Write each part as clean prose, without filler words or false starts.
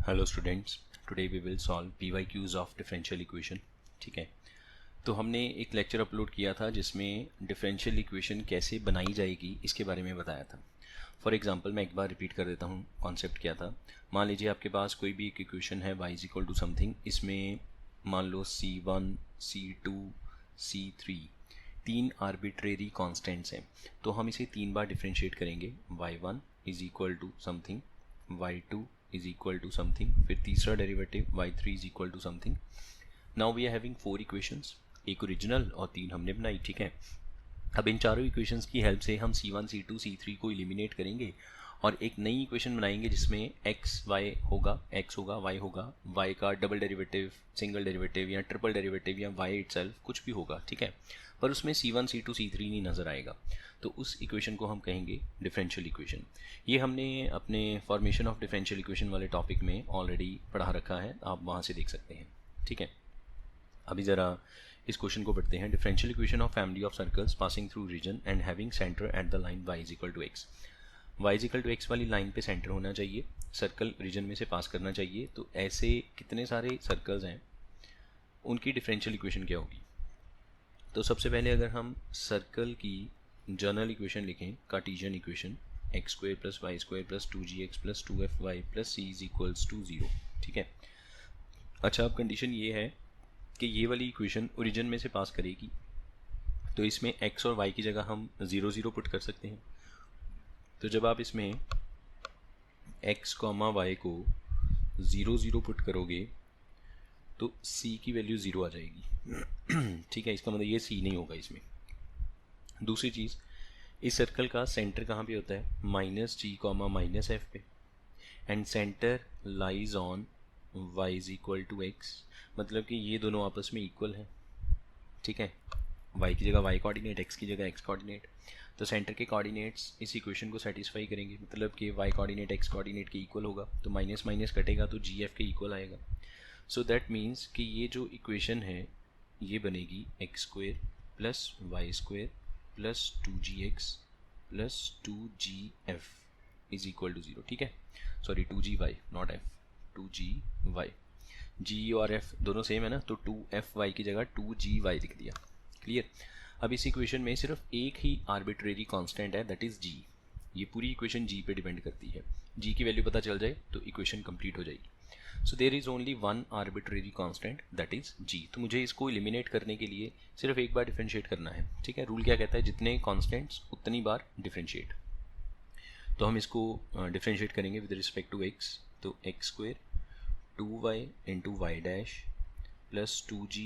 Hello students, today we will solve PYQs of differential equation. ठीक है, तो हमने एक लेक्चर अपलोड किया था जिसमें डिफरेंशियल इक्वेशन कैसे बनाई जाएगी इसके बारे में बताया था। फॉर एग्जांपल मैं एक बार रिपीट कर देता हूँ कॉन्सेप्ट क्या था। मान लीजिए आपके पास कोई भी एक इक्वेशन है y is equal to something, इसमें मान लो C1, C2, C3 तीन आर्बिट्रेरी कॉन्स्टेंट्स हैं, तो हम इसे तीन बार डिफ्रेंशिएट करेंगे। y1 is equal to something, y2 is equal to something, फिर तीसरा derivative y3 is equal to something. Now we are having four equations, एक ओरिजिनल और तीन हमने बनाई। ठीक है, अब इन चारों इक्वेशंस की हेल्प से हम C1, C2, C3 को एलिमिनेट करेंगे और एक नई इक्वेशन बनाएंगे जिसमें x y होगा, x होगा, y होगा, y का डबल डेरिवेटिव, सिंगल डेरिवेटिव या ट्रिपल डेरिवेटिव या y इटसेल्फ कुछ भी होगा। ठीक है, पर उसमें C1, C2, C3 नहीं नज़र आएगा, तो उस इक्वेशन को हम कहेंगे डिफरेंशियल इक्वेशन। ये हमने अपने फॉर्मेशन ऑफ डिफरेंशियल इक्वेशन वाले टॉपिक में ऑलरेडी पढ़ा रखा है, आप वहाँ से देख सकते हैं। ठीक है, अभी ज़रा इस क्वेश्चन को पढ़ते हैं। Differential equation of family of circles passing through region and having centre at the line y is equal to x। y is equal to x वाली लाइन पे सेंटर होना चाहिए, सर्कल रीजन में से पास करना चाहिए। तो ऐसे कितने सारे सर्कल्स हैं, उनकी डिफरेंशियल इक्वेशन क्या होगी? तो सबसे पहले अगर हम सर्कल की जनरल इक्वेशन लिखें, Cartesian equation, x square plus y square plus 2gx plus 2fy plus c is equals to 0। ठीक है, अच्छा अब कंडीशन ये है कि ये वाली इक्वेशन ओरिजिन में से पास करेगी, तो इसमें x और y की जगह हम 0 0 पुट कर सकते हैं। तो जब आप इसमें x, y को 0 0 पुट करोगे तो c की वैल्यू 0 आ जाएगी। ठीक है, इसका मतलब ये c नहीं होगा इसमें। दूसरी चीज़, इस सर्कल का सेंटर कहाँ पे होता है? -g, -f पे, and centre lies on y is equal to x, मतलब कि ये दोनों आपस में इक्वल हैं। ठीक है, y की जगह y कोऑर्डिनेट, x की जगह x कोऑर्डिनेट, तो सेंटर के कोऑर्डिनेट्स इस इक्वेशन को सेटिस्फाई करेंगे, मतलब कि y कोऑर्डिनेट x कोऑर्डिनेट के इक्वल होगा, तो माइनस माइनस कटेगा तो gf के इक्वल आएगा। सो दैट मीन्स कि ये जो इक्वेशन है ये बनेगी x square plus y square plus 2gx plus 2gf is equal to 0। ठीक है, sorry 2gy not f, 2gy, g और f दोनों सेम है ना, तो 2fy की जगह 2gy लिख दिया। क्लियर? अब इस इक्वेशन में सिर्फ एक ही आर्बिट्रेरी कांस्टेंट है, दैट इज g। ये पूरी इक्वेशन g पे डिपेंड करती है, g की वैल्यू पता चल जाए तो इक्वेशन कंप्लीट हो जाएगी। So there is only one arbitrary constant, that is g। तो मुझे इसको एलिमिनेट करने के लिए सिर्फ एक बार डिफरेंशिएट करना है। ठीक है, रूल क्या कहता है? जितने कांस्टेंट्स उतनी बार डिफरेंशिएट। तो हम इसको डिफरेंशिएट करेंगे विद रिस्पेक्ट टू x, तो x square 2y into y dash plus 2g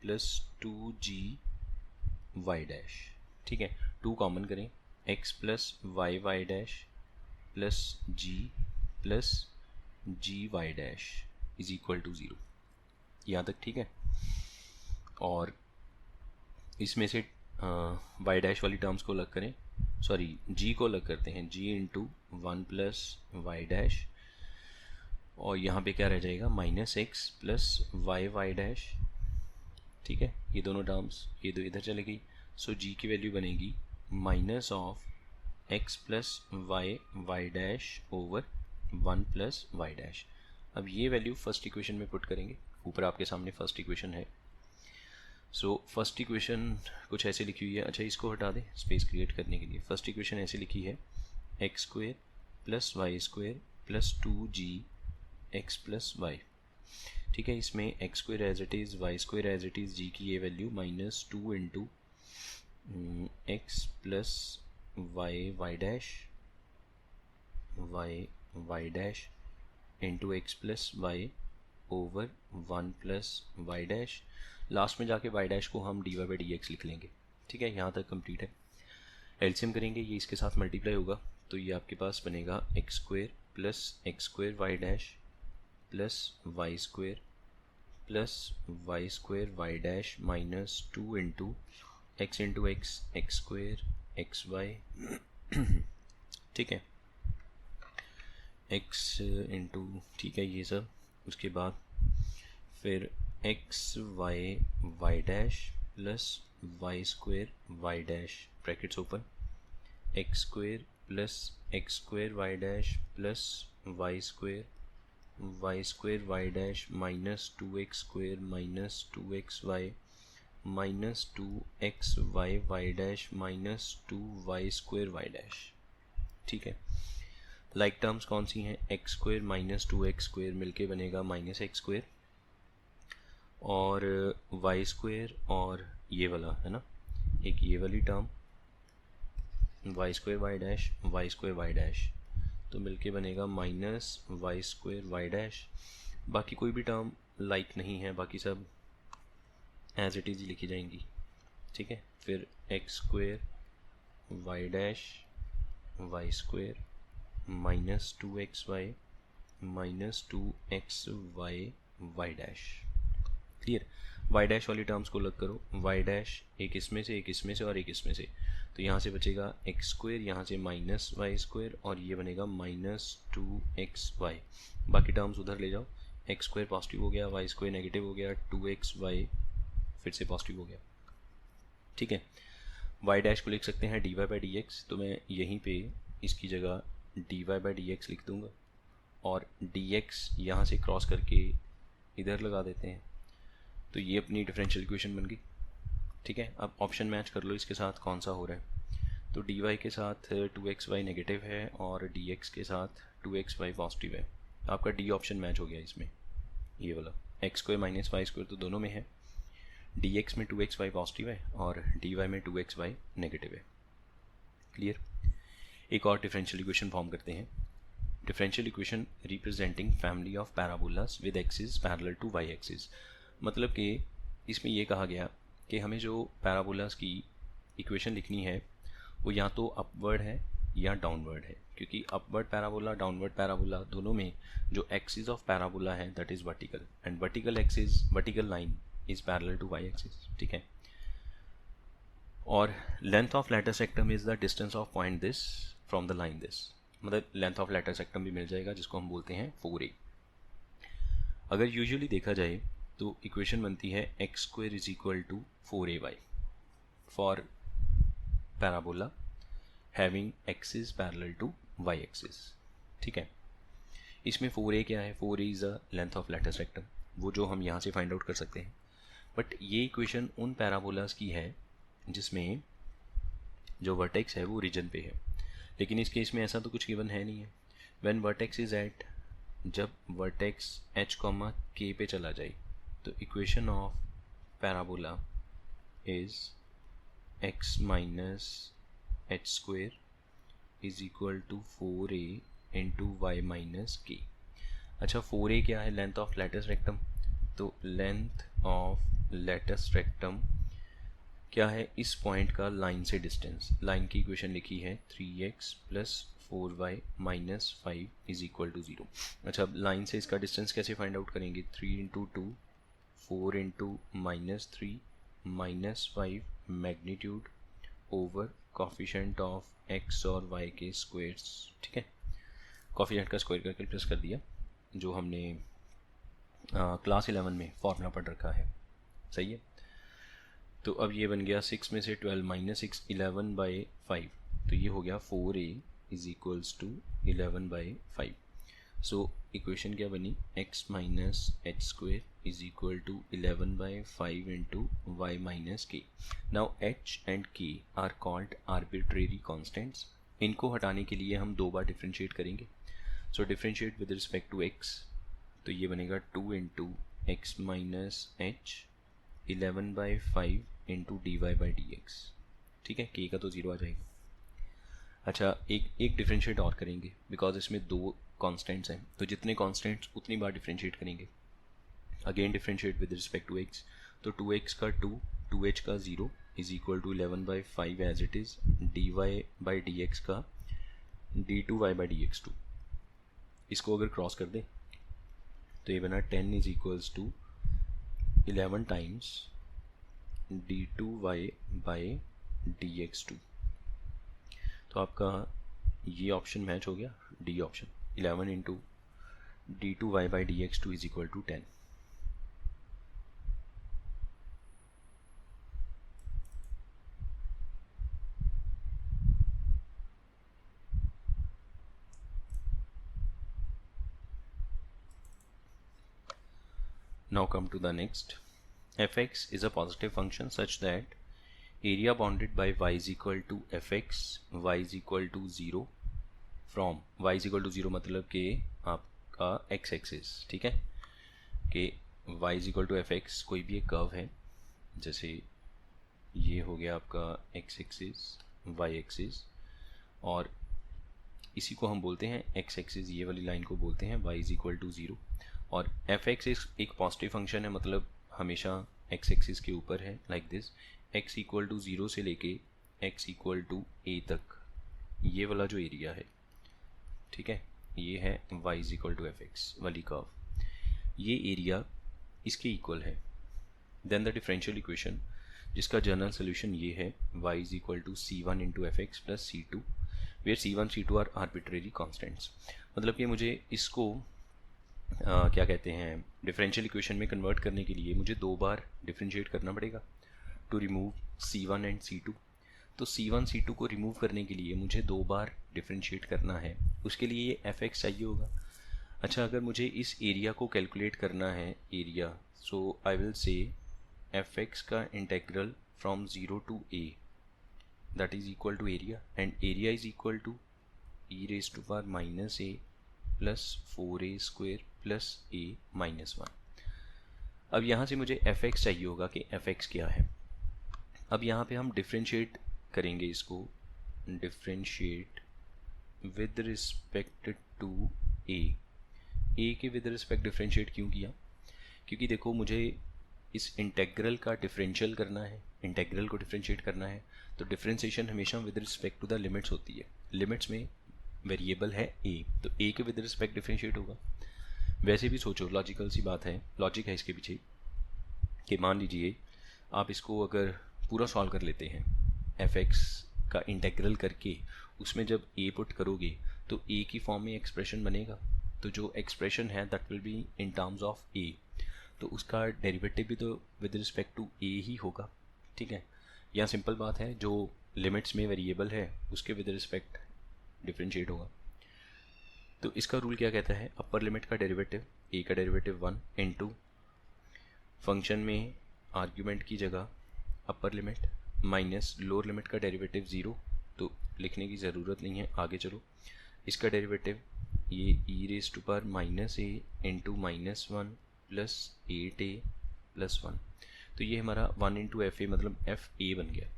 plus 2g y dash. ठीक है, 2 कॉमन करें, x plus y dash plus g plus g y dash is equal to 0। यहाँ तक ठीक है? और इसमें से वाई डैश वाली टर्म्स को अलग करें, सॉरी g को अलग करते हैं, g into 1 plus y dash, और यहाँ पे क्या रह जाएगा? -x plus y dash. ठीक है, ये दोनों टर्म्स ये दो इधर चले गई, सो g की वैल्यू बनेगी minus of x plus y dash over 1 plus y dash. अब ये वैल्यू फर्स्ट इक्वेशन में पुट करेंगे, ऊपर आपके सामने फर्स्ट इक्वेशन है। सो फर्स्ट इक्वेशन कुछ ऐसे लिखी हुई है, अच्छा इसको हटा दें स्पेस क्रिएट करने के लिए। फर्स्ट इक्वेशन ऐसे लिखी है, x square plus y square plus 2gx plus y. ठीक है, इसमें x square as it is, y square as it is, g की ये value -2 into x plus y dash y dash into x plus y over 1 plus y dash. Last में जाके Y dash को हम dy/dx लिख लेंगे। ठीक है, यहाँ तक कंप्लीट है। एलसीएम करेंगे, ये इसके साथ मल्टीप्लाई होगा, तो ये आपके पास बनेगा x square y dash plus y square y dash minus 2 into x square x y. ठीक है, x इंटू, ठीक है ये सब, उसके बाद फिर x y dash plus y square y dash brackets open, x square y dash plus y square y square y dash minus 2x square minus 2xy minus 2xy y dash minus 2y square y dash. ठीक है, like terms कौन सी हैं? X square minus 2x square मिलके बनेगा minus x square, और y square और ये वाला है ना, एक ये वाली term y square y dash y square y dash, तो मिलके बनेगा minus y square y dash. बाकी कोई भी टर्म लाइक नहीं है, बाकी सब एज इट इज़ लिखी जाएंगी। ठीक है, फिर x square y dash y square minus 2xy minus 2xy y dash. Clear? Y dash वाली टर्म्स को अलग करो, वाई डैश एक इसमें से, एक इसमें से और एक इसमें से, तो यहाँ से बचेगा एक्स स्क्वेयर, यहाँ से माइनस वाई स्क्वेयर, और ये बनेगा माइनस 2xy। बाकी टर्म्स उधर ले जाओ, एक्स स्क्वेयर पॉजिटिव हो गया, वाई स्क्वेयर नेगेटिव हो गया, 2xy फिर से पॉजिटिव हो गया। ठीक है, वाई डैश को लिख सकते हैं dy बाई डी एक्स, तो मैं यहीं पे इसकी जगह dy बाई डी एक्स लिख दूँगा, और dx यहाँ से क्रॉस करके इधर लगा देते हैं, तो ये अपनी डिफरेंशियल इक्वेशन बन गई। ठीक है, अब ऑप्शन मैच कर लो इसके साथ कौन सा हो रहा है। तो dy के साथ 2xy नेगेटिव है और dx के साथ 2xy पॉजिटिव है। आपका डी ऑप्शन मैच हो गया इसमें, ये वाला x square minus y square तो दोनों में है, dx में 2xy पॉजिटिव है और dy में 2xy नेगेटिव है। क्लियर? एक और डिफरेंशियल इक्वेशन फॉर्म करते हैं। Differential equation representing family of parabolas with axis parallel to y axis. मतलब कि इसमें ये कहा गया कि हमें जो पैराबोलास की इक्वेशन लिखनी है वो या तो अपवर्ड है या डाउनवर्ड है, क्योंकि अपवर्ड पैराबोला डाउनवर्ड पैराबोला दोनों में जो एक्सिस ऑफ पैराबोला है that is vertical, and vertical axis vertical line is parallel to y axis. ठीक है, और length of latus rectum is the distance of point this from the line this, मतलब length of latus rectum भी मिल जाएगा जिसको हम बोलते हैं 4a। अगर यूजुअली देखा जाए तो इक्वेशन बनती है x square is equal to 4ay for parabola having axis parallel to y axis. ठीक है, इसमें 4a क्या है? 4a is a length of latus rectum, वो जो हम यहाँ से फाइंड आउट कर सकते हैं। बट ये इक्वेशन उन पैराबोलास की है जिसमें जो वर्टेक्स है वो रीजन पे है, लेकिन इस केस में ऐसा तो कुछ गिवन है नहीं है। व्हेन वर्टेक्स इज एट, जब वर्टेक्स h, k पे चला जाए तो equation of parabola is x minus h square is equal to 4a into y minus k. अच्छा, 4a क्या है? Length of latus rectum. तो लेंथ ऑफ लेटस रेक्टम क्या है? इस पॉइंट का लाइन से डिस्टेंस। लाइन की इक्वेशन लिखी है 3x plus 4y minus 5 is equal to 0। अच्छा, अब लाइन से इसका डिस्टेंस कैसे फाइंड आउट करेंगे? 3 into 2 4 into minus 3 minus 5 magnitude over coefficient of x और y के स्क्वेयर्स। ठीक है, कॉफिशेंट का स्क्वायर करके प्लस कर दिया, जो हमने क्लास 11 में फॉर्मूला पढ़ रखा है। सही है, तो अब ये बन गया 6 में से 12 माइनस 6 11 बाई 5, तो ये हो गया 4a is equals to 11 by 5। So equation क्या बनी? x minus h square is equal to 11 by 5 into y minus k. Now h and k are called arbitrary constants. इनको हटाने के लिए हम दो बार डिफ्रेंशिएट करेंगे। सो differentiate with respect to x, तो ये बनेगा 2 into x minus h 11 by 5 into d y by d x. ठीक है, के का तो 0 आ जाएगा। अच्छा, एक डिफ्रेंशिएट और करेंगे बिकॉज इसमें दो कॉन्स्टेंट्स हैं, तो जितने कॉन्स्टेंट्स उतनी बार डिफ्रेंशिएट करेंगे। Again differentiate with respect to x, तो 2x का 2, 2h का 0 is equal to 11 by 5 as it is, d y by d x का d2 y by d x 2। इसको अगर क्रॉस कर दें तो ये बना 10 is equals to 11 times d2y by d x 2। तो आपका ये ऑप्शन मैच हो गया, d option. 11 into d2y by d x 2 is equal to 10। Now come to the next. Fx is a positive function such that area bounded by y is equal to fx, y is equal to 0 from y is equal to 0 मतलब कि आपका x axis, ठीक है, कि y is equal to fx कोई भी एक curve है, जैसे ये हो गया आपका x एक्सिस, y एक्सिस, और इसी को हम बोलते हैं x एक्सिस, ये वाली लाइन को बोलते हैं y is equal to 0, और fx एक पॉजिटिव फंक्शन है, मतलब हमेशा x एक्सिस के ऊपर है, like this, x equal to 0 से लेके x इक्वल टू a तक ये वाला जो एरिया है, ठीक है, ये है y is equal to f x वाली कर्व, ये एरिया इसके इक्वल है। देन द डिफरेंशियल इक्वेशन जिसका जनरल सोल्यूशन ये है y is equal to c one into f x plus c two, where c one c two are arbitrary constants. मतलब कि मुझे इसको क्या कहते हैं, डिफरेंशियल इक्वेशन में कन्वर्ट करने के लिए मुझे दो बार डिफरेंशिएट करना पड़ेगा to remove C1 and C2। तो C1 C2 को रिमूव करने के लिए मुझे दो बार डिफरेंशिएट करना है, उसके लिए ये fx चाहिए होगा। अच्छा, अगर मुझे इस एरिया को कैलकुलेट करना है, area, so I will say fx का integral from 0 to a, that is equal to area, and area is equal to e raise to power minus a plus 4a square plus a minus 1। अब यहाँ से मुझे fx चाहिए होगा कि fx क्या है। अब यहाँ पे हम डिफ्रेंशिएट करेंगे इसको, differentiate with respect to a के विद रिस्पेक्ट डिफ्रेंशिएट क्यों किया, क्योंकि देखो मुझे इस इंटेग्रल का डिफरेंशियल करना है, इंटेग्रल को डिफरेंशिएट करना है, तो डिफरेंशिएशन हमेशा with respect to the limits होती है। लिमिट्स में वेरिएबल है a, तो a के विद रिस्पेक्ट डिफरेंशिएट होगा। वैसे भी सोचो, लॉजिकल सी बात है, लॉजिक है इसके पीछे, कि मान लीजिए आप इसको अगर पूरा सॉल्व कर लेते हैं, fx का इंटेग्रल करके उसमें जब a पुट करोगे तो a की फॉर्म में एक्सप्रेशन बनेगा, तो जो एक्सप्रेशन है that will be in terms of a, तो उसका डेरिवेटिव भी तो विद रिस्पेक्ट टू a ही होगा, ठीक है। यहाँ सिंपल बात है, जो लिमिट्स में वेरिएबल है उसके विद रिस्पेक्ट डिफरेंशिएट होगा। तो इसका रूल क्या कहता है, अपर लिमिट का डेरिवेटिव a का डेरिवेटिव 1 इनटू फंक्शन में आर्ग्यूमेंट की जगह upper limit minus lower limit का डेरिवेटिव 0, तो लिखने की ज़रूरत नहीं है, आगे चलो। इसका डेरिवेटिव ये e raise to power minus a into minus 1 plus 8a plus 1, तो ये हमारा 1 इंटू एफ ए मतलब एफ ए बन गया।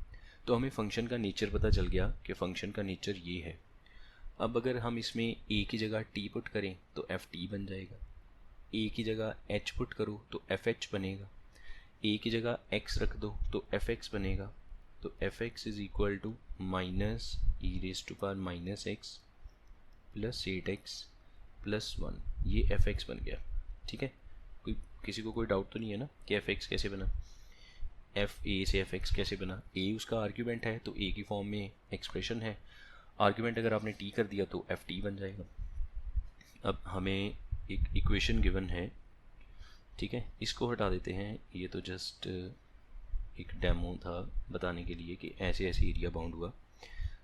तो हमें फंक्शन का नेचर पता चल गया कि फंक्शन का नेचर ये है। अब अगर हम इसमें a की जगह t पुट करें तो एफ टी बन जाएगा, a की जगह h पुट करो तो एफ एच बनेगा, a की जगह x रख दो तो एफ एक्स बनेगा, तो f x is equal to minus e raise to power minus x plus 8x plus 1, ये एफ एक्स बन गया, ठीक है। कोई किसी को कोई डाउट तो नहीं है ना कि एफ एक्स कैसे बना, एफ ए से एफ एक्स कैसे बना, a उसका आर्ग्यूमेंट है तो a की फॉर्म में एक्सप्रेशन है, आर्ग्यूमेंट अगर आपने t कर दिया तो एफ टी बन जाएगा। अब हमें एक इक्वेशन गिवन है, ठीक है, इसको हटा देते हैं, ये तो जस्ट एक डेमो था बताने के लिए कि ऐसे ऐसे एरिया बाउंड हुआ।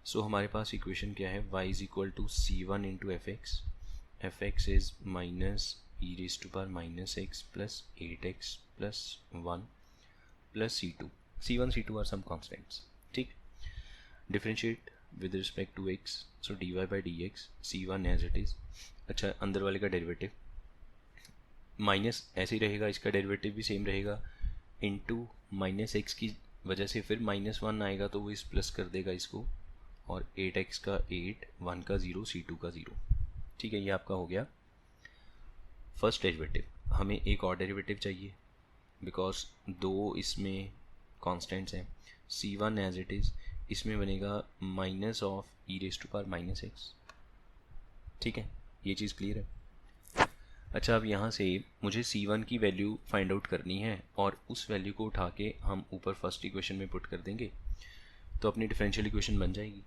सो हमारे पास इक्वेशन क्या है, y is equal to c one into f x is minus e raise to power minus x plus 8x plus 1 plus c one c two are some constants, ठीक। Differentiate with respect to x, so dy by d x c one as it is. अच्छा, अंदर वाले का derivative minus ऐसे ही रहेगा, इसका derivative भी same रहेगा, इनटू माइनस एक्स की वजह से फिर माइनस 1 आएगा तो वो इस प्लस कर देगा इसको, और 8x का 8, 1 का 0, C2 का 0, ठीक है। ये आपका हो गया फर्स्ट डेरिवेटिव। हमें एक और डेरिवेटिव चाहिए बिकॉज दो इसमें कॉन्स्टेंट्स हैं, C1 एज इट इज़, इसमें बनेगा minus of e raise to power minus x, ठीक है, ये चीज़ क्लियर है। अच्छा, अब यहाँ से मुझे C1 की वैल्यू फाइंड आउट करनी है और उस वैल्यू को उठा के हम ऊपर फर्स्ट इक्वेशन में पुट कर देंगे तो अपनी डिफरेंशियल इक्वेशन बन जाएगी।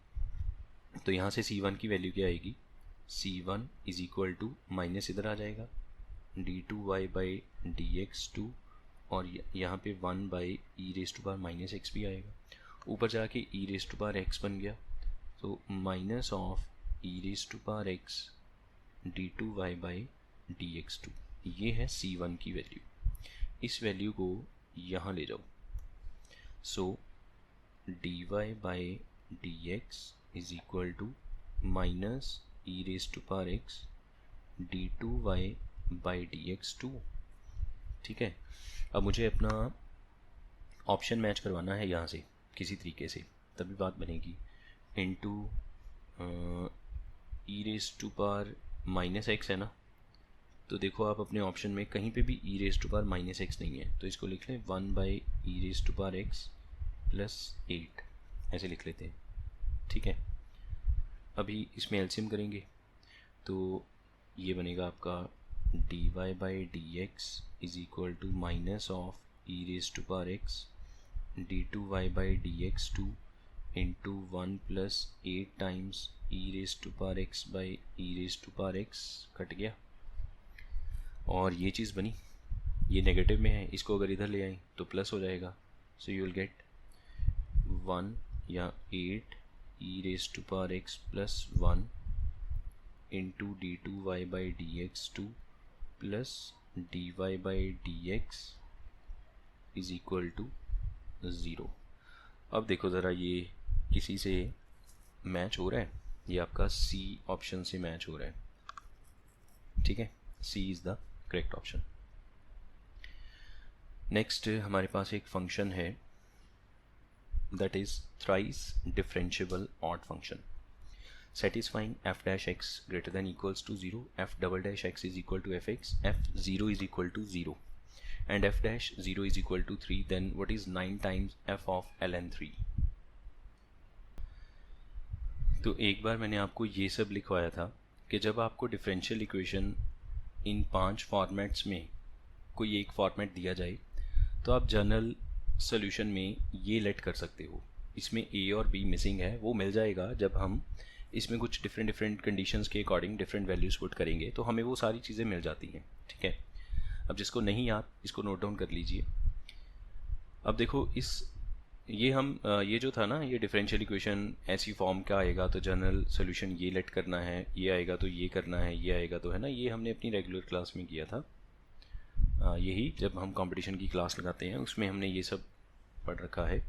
तो यहाँ से C1 की वैल्यू क्या आएगी, C1 is equal to minus इधर आ जाएगा d2y by d x to, और यहाँ पे 1 by e raise to power minus x भी आएगा, ऊपर जाके e raise to power x बन गया, तो minus of e raise to power x d2y by d x two, ये है C1 की वैल्यू। इस वैल्यू को यहाँ ले जाओ। So dy by d x is equal to minus e raise to power x d two y by d x two. ठीक है, अब मुझे अपना ऑप्शन मैच करवाना है यहाँ से किसी तरीके से, तभी बात बनेगी। Into e raise to power minus x है ना, तो देखो आप अपने ऑप्शन में कहीं पे भी e raise to power minus x नहीं है, तो इसको लिख लें 1 by e raise to power x plus 8, ऐसे लिख लेते हैं। ठीक है, अभी इसमें एलसीएम करेंगे तो ये बनेगा आपका d y by d x is equal to minus of e raise to power x d two y by d x two into 1 plus 8 times e raise to power x by e raise to power x, cut गया और ये चीज़ बनी, ये negative में है, इसको अगर इधर ले आए तो प्लस हो जाएगा। सो यू विल गेट 1 या 8 e raise to power x plus 1 into d two y by d x two plus d y by d x is equal to 0। अब देखो ज़रा ये किसी से मैच हो रहा है, ये आपका सी ऑप्शन से मैच हो रहा है। ठीक है, C is the correct option. Next हमारे पास एक फंक्शन है that is thrice differentiable odd function satisfying f dash x greater than equals to 0, f double dash x is equal to fx, f 0 is equal to 0 and f dash 0 is equal to 3, then what is 9 times f of ln 3? तो एक बार मैंने आपको ये सब लिखवाया था कि जब आपको डिफरेंशियल इक्वेशन इन 5 फॉर्मेट्स में कोई एक फॉर्मेट दिया जाए तो आप जनरल सोल्यूशन में ये लेट कर सकते हो। इसमें a और b मिसिंग है, वो मिल जाएगा जब हम इसमें कुछ डिफरेंट कंडीशंस के अकॉर्डिंग डिफरेंट वैल्यूज़ पुट करेंगे तो हमें वो सारी चीज़ें मिल जाती हैं। ठीक है, अब जिसको नहीं याद इसको नोट डाउन कर लीजिए। अब देखो ये जो था ना, ये डिफरेंशियल इक्वेशन ऐसी फॉर्म का आएगा तो जनरल सोल्यूशन ये लेट करना है, ये आएगा तो ये करना है, ये आएगा तो है ना, ये हमने अपनी रेगुलर क्लास में किया था। यही जब हम कंपटीशन की क्लास लगाते हैं उसमें हमने ये सब पढ़ रखा है।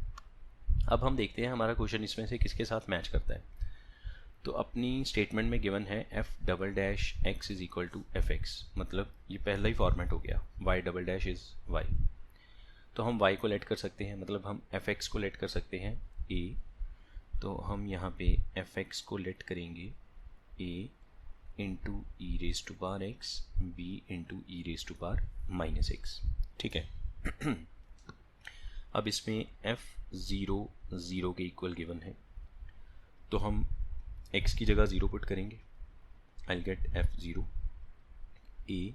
अब हम देखते हैं हमारा क्वेश्चन इसमें से किसके साथ मैच करता है। तो अपनी स्टेटमेंट में गिवन है f double dash x is equal to f x, मतलब ये पहला ही फॉर्मेट हो गया, y double dash is y। तो हम y को लेट कर सकते हैं, मतलब हम fx को लेट कर सकते हैं a, तो हम यहाँ पे fx को लेट करेंगे a into e raise to power x b into e raise to power minus x. ठीक है, अब इसमें f0 0 के इक्वल गिवन है तो हम x की जगह 0 पुट करेंगे। I will get f0 a e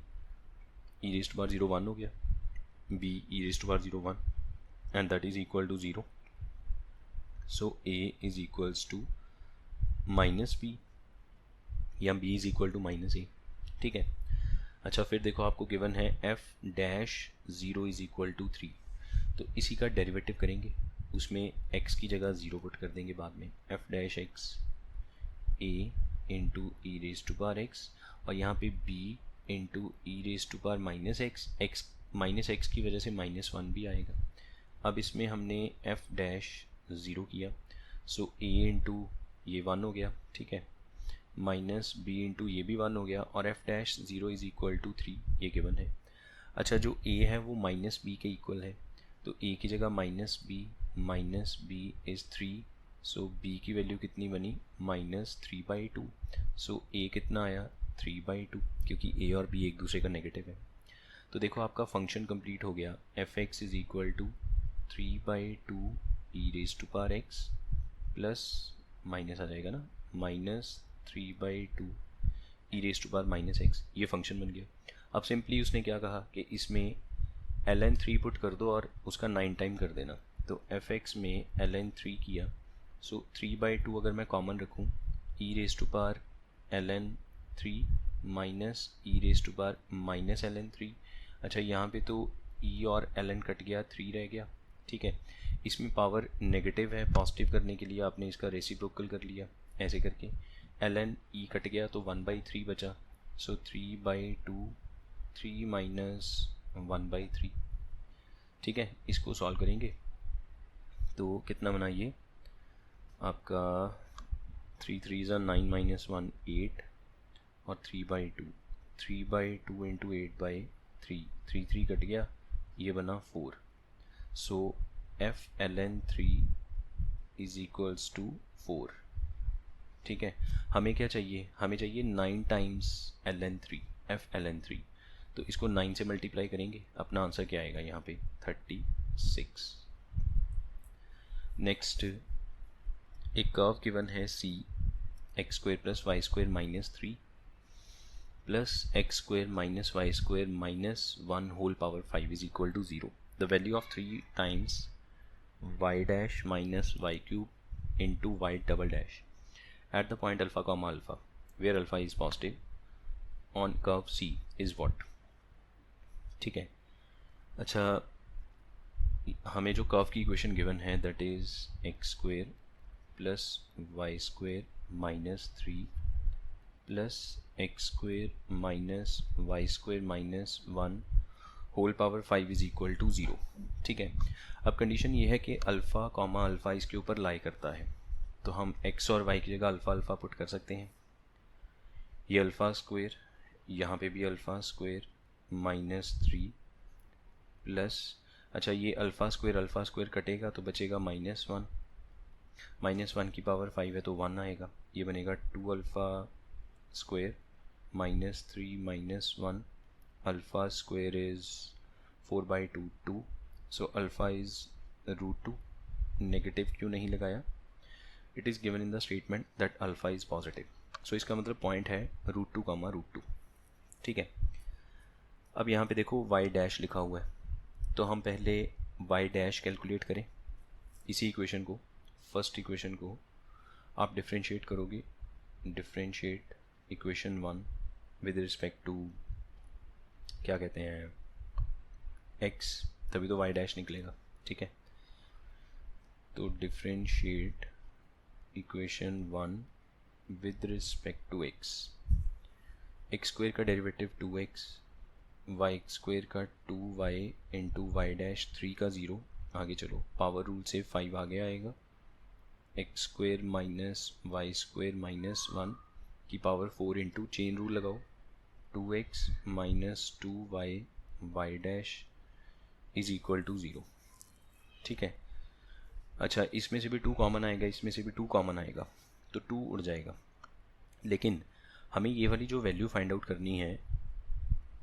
raise to power 0 1 हो गया, b e raise to power 0 1 and that is equal to 0। So a is equals to minus b या b is equal to minus a। ठीक है, अच्छा फिर देखो आपको given है f dash 0 is equal to 3, तो इसी का डेरिवेटिव करेंगे, उसमें x की जगह 0 पुट कर देंगे बाद में, f dash x a into e raise to power x और यहाँ पे b into e raise to power minus x, x minus x की वजह से -1 भी आएगा। अब इसमें हमने f डैश 0 किया, सो a इंटू ये 1 हो गया। ठीक है, माइनस b इंटू ये भी 1 हो गया और f dash 0 is equal to 3 ये गिवन है। अच्छा जो a है वो माइनस b के इक्वल है, तो a की जगह minus b is 3, so b की वैल्यू कितनी बनी -3/2। सो a कितना आया 3/2, क्योंकि a और b एक दूसरे का नेगेटिव है। तो देखो आपका फंक्शन कंप्लीट हो गया, f(x) is equal to 3/2 e raise to power x plus minus आ जाएगा ना, -3/2 e raise to power minus x, ये फंक्शन बन गया। अब सिंपली उसने क्या कहा कि इसमें ln3 पुट कर दो और उसका 9 टाइम कर देना, तो f(x) में ln3 किया, सो 3/2 अगर मैं कॉमन रखूँ e raise to power ln3 minus e raise to power minus ln3। अच्छा यहाँ पे तो ई और ln कट गया, 3 रह गया। ठीक है, इसमें पावर नेगेटिव है, पॉजिटिव करने के लिए आपने इसका रेसिप्रोकल कर लिया, ऐसे करके ln ई कट गया तो 1/3 बचा, सो 3/2 3 माइनस 1/3 ठीक है, इसको सॉल्व करेंगे तो कितना बना ये आपका 3 3 ज़ा 9 माइनस 1 8 और 3/2 3/2 इंटू 8/3 3 3 कट गया, ये बना 4। So f l n 3 is equals to 4। ठीक है, हमें क्या चाहिए, हमें चाहिए 9 times l n 3 f l n 3। तो इसको 9 से मल्टीप्लाई करेंगे, अपना आंसर क्या आएगा यहाँ पे 36। नेक्स्ट एक कर्व गिवन है c x square plus y square minus 3 plus x square minus y square minus 1 whole power 5 is equal to 0। The value of 3 times y dash minus y cube into y double dash at the point alpha comma alpha where alpha is positive on curve c is what. ठीक है, अच्छा हमें जो curve की equation given है that is x square plus y square minus 3 plus x square minus y square minus 1 whole power 5 is equal to 0। ठीक है, अब कंडीशन ये है कि अल्फ़ा कॉमा अल्फ़ा इसके ऊपर लाई करता है, तो हम x और y की जगह अल्फ़ा अल्फ़ा पुट कर सकते हैं। ये अल्फ़ा स्क्वायर, यहाँ पे भी अल्फ़ा स्क्वायर माइनस 3 प्लस, अच्छा ये अल्फ़ा स्क्वायर कटेगा तो बचेगा -1, -1 की पावर 5 है तो 1 आएगा, ये बनेगा 2 alpha square minus 3 minus 1 alpha square is 4/2 2, so alpha is √2। Negative क्यों नहीं लगाया, it is given in the statement that alpha is positive, so इसका मतलब पॉइंट है √2 कॉमा √2। ठीक है, अब यहाँ पे देखो y डैश लिखा हुआ है, तो हम पहले y डैश कैलकुलेट करें। इसी इक्वेशन को, फर्स्ट इक्वेशन को आप डिफ्रेंशिएट करोगे, differentiate equation 1 with respect to क्या कहते हैं x, तभी तो y डैश निकलेगा। ठीक है, तो differentiate equation 1 with respect to x, x square का डेरिवेटिव 2x, वाई स्क्वायर का 2y इंटू वाई डैश 3 का 0, आगे चलो पावर रूल से 5 आगे आएगा, x square minus y square minus 1 की पावर 4 इंटू चेन रूल लगाओ 2x minus 2y y dash is equal to 0। ठीक है, अच्छा इसमें से भी 2 कॉमन आएगा, इसमें से भी 2 कॉमन आएगा, तो 2 उड़ जाएगा, लेकिन हमें ये वाली जो वैल्यू फाइंड आउट करनी है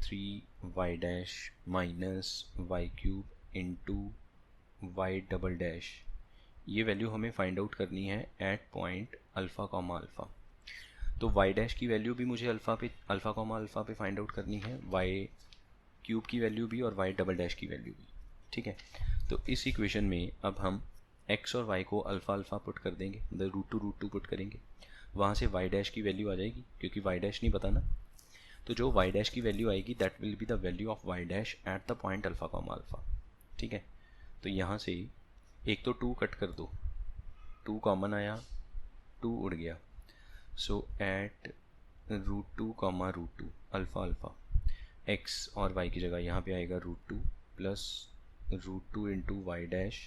3y dash minus y cube into y double dash, ये वैल्यू हमें फाइंड आउट करनी है at point alpha comma alpha. तो y डैश की वैल्यू भी मुझे अल्फ़ा कॉमा अल्फ़ा पे फाइंड आउट करनी है, y क्यूब की वैल्यू भी और y डबल डैश की वैल्यू भी। ठीक है, तो इस इक्वेशन में अब हम x और y को अल्फ़ा अल्फ़ा पुट कर देंगे, मतलब √2 पुट करेंगे, वहाँ से y डैश की वैल्यू आ जाएगी, क्योंकि y डैश नहीं पता ना, तो जो y डैश की वैल्यू आएगी that will be the value of y dash at the point alpha comma alpha. ठीक है, तो यहाँ से एक तो 2 कट कर दो, 2 कॉमन आया, 2 उड़ गया, so at √2 comma √2 alpha alpha x और y की जगह यहाँ पे आएगा √2 plus √2 into y dash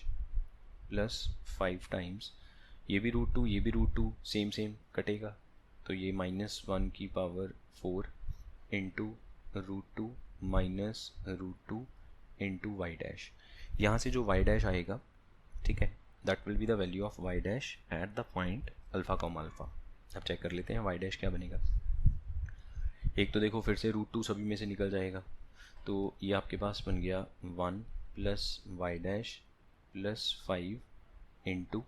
plus 5 times, ये भी √2 ये भी √2 सेम सेम कटेगा, तो ये -1 की power 4 into √2 minus √2 into y dash, यहाँ से जो वाई डैश आएगा, ठीक है, that will be the value of y dash at the point alpha comma alpha. अब चेक कर लेते हैं वाई डैश क्या बनेगा। एक तो देखो फिर से √2 सभी में से निकल जाएगा, तो ये आपके पास बन गया 1 plus y dash plus 5 into,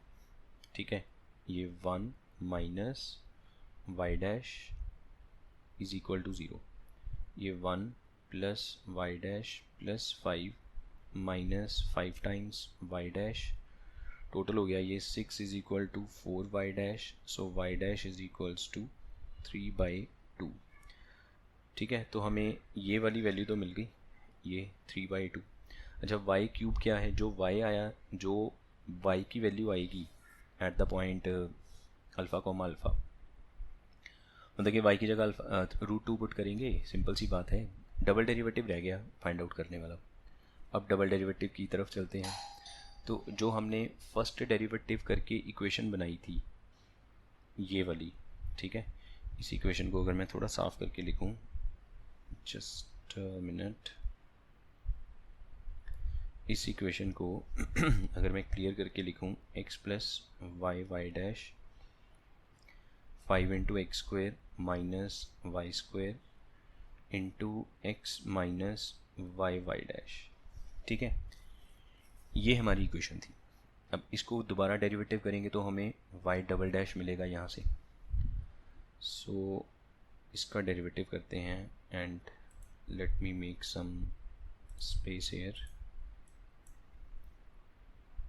ठीक है, ये 1 minus y dash is equal to 0, ये 1 plus y dash plus 5 minus 5 times y dash, total हो गया ये 6 is equal to 4 y dash, so y dash is equals to 3/2। ठीक है, तो हमें ये वाली वैल्यू तो मिल गई, ये 3/2। अच्छा वाई क्यूब क्या है, जो वाई आया, जो वाई की वैल्यू आएगी eight the point alpha comma alpha, मतलब कि वाई की जगह √2 पुट करेंगे, सिंपल सी बात है, डबल डेरिवेटिव रह गया फाइंड आउट करने वाला, अब डबल डेरिवेटिव की तरफ चलते हैं। तो जो हमने फर्स्ट डेरिवेटिव करके इक्वेशन बनाई थी ये वाली, ठीक है, इस इक्वेशन को अगर मैं थोड़ा साफ करके लिखूं, जस्ट मिनट, इस इक्वेशन को अगर मैं क्लियर करके लिखूं, x plus y y dash 5 into x square minus y square into x minus y y dash, ठीक है, ये हमारी इक्वेशन थी। अब इसको दोबारा डेरिवेटिव करेंगे तो हमें वाई डबल डैश मिलेगा यहाँ से। सो इसका डेरिवेटिव करते हैं and let me make some space here.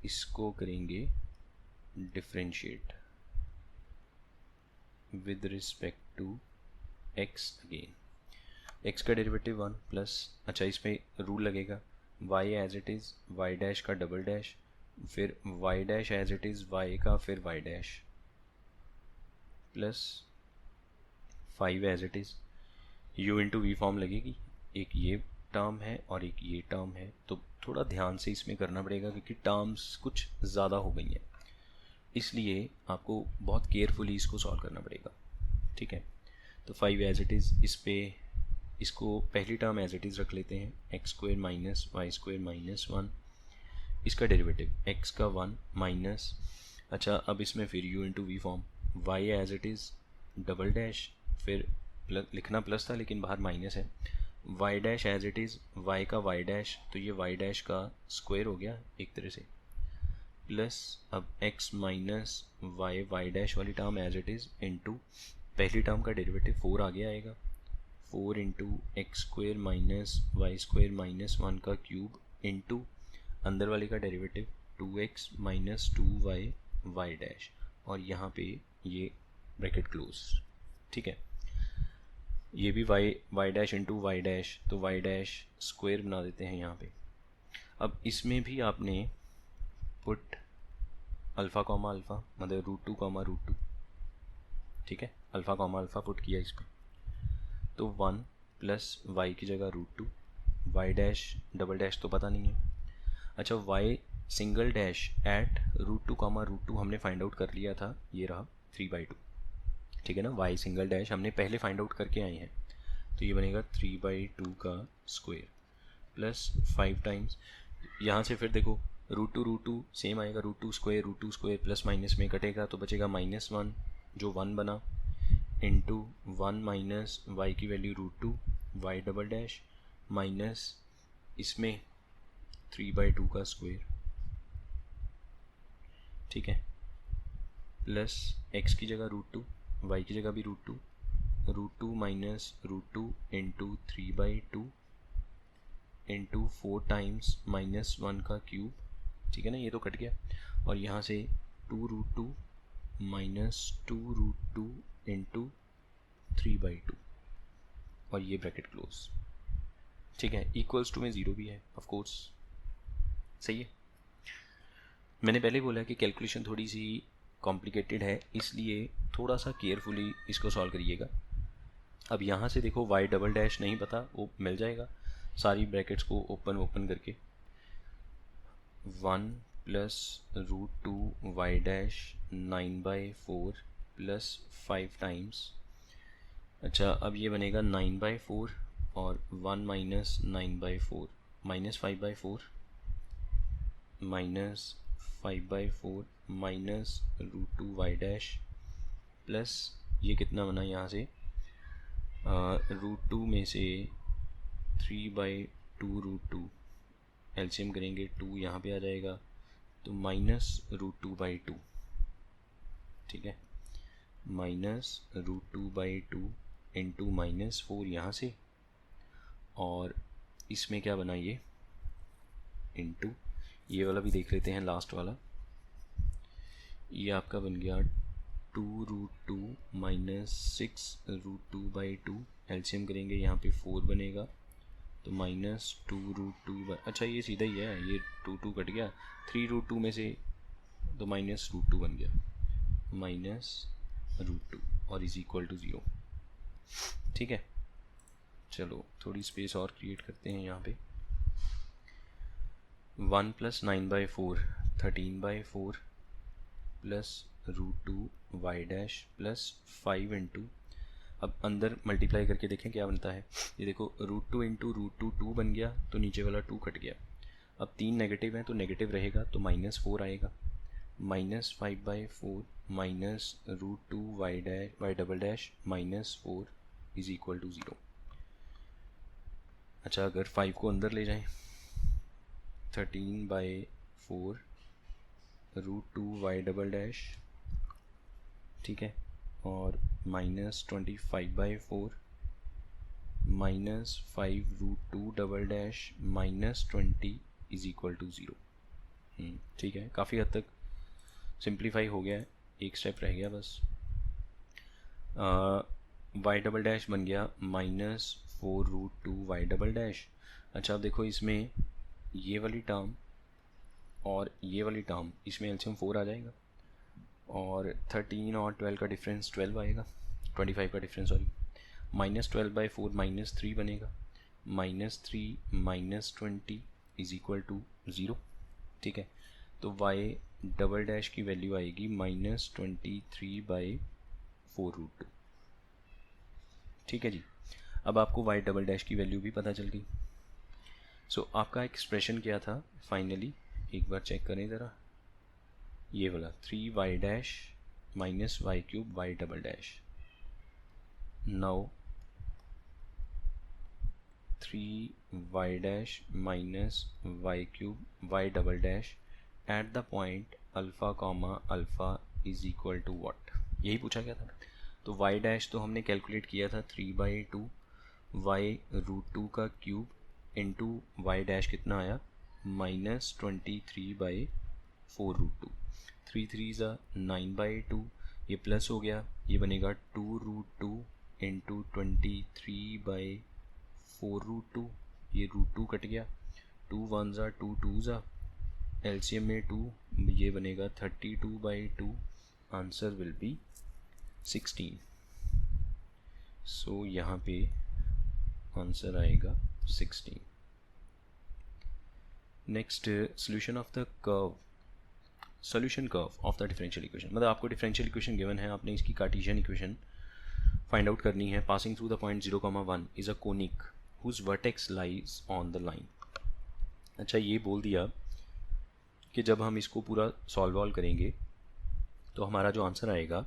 इसको करेंगे differentiate with respect to x again. X का डेरिवेटिव 1 प्लस, अच्छा इस पर रूल लगेगा y as it is y dash का डबल डैश, फिर y dash as it is y का फिर y dash plus 5 as it is u into v form लगेगी। एक ये टर्म है और एक ये टर्म है, तो थोड़ा ध्यान से इसमें करना पड़ेगा क्योंकि टर्म्स कुछ ज़्यादा हो गई हैं, इसलिए आपको बहुत केयरफुली इसको सॉल्व करना पड़ेगा, ठीक है। तो 5 एज इट इज़, इस पे इसको पहली टर्म एज इट इज़ रख लेते हैं, x square minus y square minus 1, इसका डेरिवेटिव एक्स का 1 माइनस, अच्छा अब इसमें फिर u into v form, y as it is double dash, फिर लिखना प्लस था लेकिन बाहर माइनस है, y dash as it is y का y डैश, तो ये y डैश का स्क्वायर हो गया एक तरह से, प्लस अब x माइनस y डैश वाली term as it is into पहली टर्म का डेरिवेटिव 4 आगे आएगा, 4 into x square minus y square minus 1 का क्यूब इंटू अंदर वाले का derivative 2x minus 2y y dash, और यहाँ पे ये ब्रैकेट क्लोज, ठीक है। ये भी y dash into y dash, तो y डैश स्क्वेयर बना देते हैं यहाँ पे। अब इसमें भी आपने पुट अल्फ़ा कॉमा अल्फ़ा, मतलब √2 कॉमा √2, ठीक है, अल्फ़ा कॉमा अल्फ़ा पुट किया इस पर, तो 1 प्लस वाई की जगह √2, वाई डैश डबल डैश तो पता नहीं है, अच्छा y single dash at √2 comma √2 हमने फाइंड आउट कर लिया था, ये रहा 3/2, ठीक है ना। वाई सिंगल डैश हमने पहले फाइंड आउट करके आए हैं, तो ये बनेगा 3/2 का स्क्वायर प्लस 5 टाइम्स, यहाँ से फिर देखो √2 सेम आएगा, √2 स्क्वायर प्लस माइनस में कटेगा तो बचेगा -1 जो 1 बना, इंटू 1 माइनस वाई की value √2 y double dash minus इसमें 3/2 का स्क्वायर, ठीक है, प्लस एक्स की जगह √2, वाई की जगह भी √2 माइनस √2 इंटू 3/2 इंटू 4 टाइम्स -1 का क्यूब, ठीक है ना, ये तो कट गया, और यहाँ से 2√2 माइनस 2√2 इंटू 3/2 और ये ब्रैकेट क्लोज, ठीक है। इक्वल्स टू में 0 भी है ऑफ कोर्स, सही है। मैंने पहले बोला कि कैलकुलेशन थोड़ी सी कॉम्प्लिकेटेड है, इसलिए थोड़ा सा केयरफुली इसको सॉल्व करिएगा। अब यहाँ से देखो वाई डबल डैश नहीं पता, वो मिल जाएगा सारी ब्रैकेट्स को ओपन करके, 1 plus √2 y dash 9/4 plus 5 times, अच्छा अब ये बनेगा 9/4 और 1 minus 9/4 minus 5/4 minus 5/4 minus √2 y dash plus ये कितना बना यहाँ से √2 में से 3/2 √2 एलसीएम करेंगे 2 यहाँ पे आ जाएगा, तो माइनस √2/2, ठीक है, माइनस √2/2 इंटू -4 यहाँ से, और इसमें क्या बना ये इंटू, ये वाला भी देख लेते हैं लास्ट वाला, ये आपका बन गया 2√2 माइनस 6 √2/2 एलसीएम करेंगे यहाँ पे 4 बनेगा, तो माइनस 2√2, अच्छा ये सीधा ही है, ये 2 कट गया, 3√2 में से तो माइनस √2 बन गया, माइनस √2 और इज इक्वल टू 0, ठीक है। चलो थोड़ी स्पेस और क्रिएट करते हैं यहाँ पे, 1 plus 9/4 13/4 plus √2y dash plus 5 into, अब अंदर मल्टीप्लाई करके देखें क्या बनता है। ये देखो √2 इंटू √2 2 बन गया, तो नीचे वाला 2 कट गया। अब 3 नेगेटिव है तो नेगेटिव रहेगा, तो -4 आएगा। -5/4 minus √2y double dash -4 is equal to 0। अच्छा, अगर 5 को अंदर ले जाएं, 13/4 √2y डबल डैश, ठीक है, और -25/4 -5 √2 double dash -20 is equal to 0। ठीक है, काफ़ी हद तक सिंप्लीफाई हो गया है, एक स्टेप रह गया बस। y डबल डैश बन गया -4 √2y डबल डैश। अच्छा, अब देखो इसमें ये वाली टर्म और ये वाली टर्म, इसमें एलसीएम 4 आ जाएगा, और 13 और 12 का डिफरेंस 12 आएगा, 25 का डिफरेंस सॉरी। -12/4 -3 बनेगा, -3 -20 इज इक्वल टू 0। ठीक है, तो y डबल डैश की वैल्यू आएगी -23/4 √2। ठीक है जी, अब आपको y डबल डैश की वैल्यू भी पता चल गई। सो आपका एक्सप्रेशन क्या था फाइनली, एक बार चेक करें ज़रा, ये वाला 3y dash minus y cube y double dash. Now 3y dash minus y cube y double dash at the point alpha comma alpha is equal to what, यही पूछा गया था। तो y डैश तो हमने कैलकुलेट किया था 3/2 y √2 का क्यूब इंटू y डैश कितना आया -23/4 √2। 3 3 9/2, ये प्लस हो गया, ये बनेगा 2 √2 इंटू 23/4 √2, ये √2 कट गया, 2 1 2 2 एलसीएम में 2, ये बनेगा 32/2, आंसर विल बी 16। सो यहाँ पे आंसर आएगा 16। Next, solution of the curve, solution curve of the differential equation, मतलब आपको डिफरेंशियल इक्वेशन गिवन है, आपने इसकी कार्टेशियन इक्वेशन फाइंड आउट करनी है। Passing through the point 0,1 is a conic whose vertex lies on the line. अच्छा, ये बोल दिया कि जब हम इसको पूरा सॉल्व करेंगे तो हमारा जो आंसर आएगा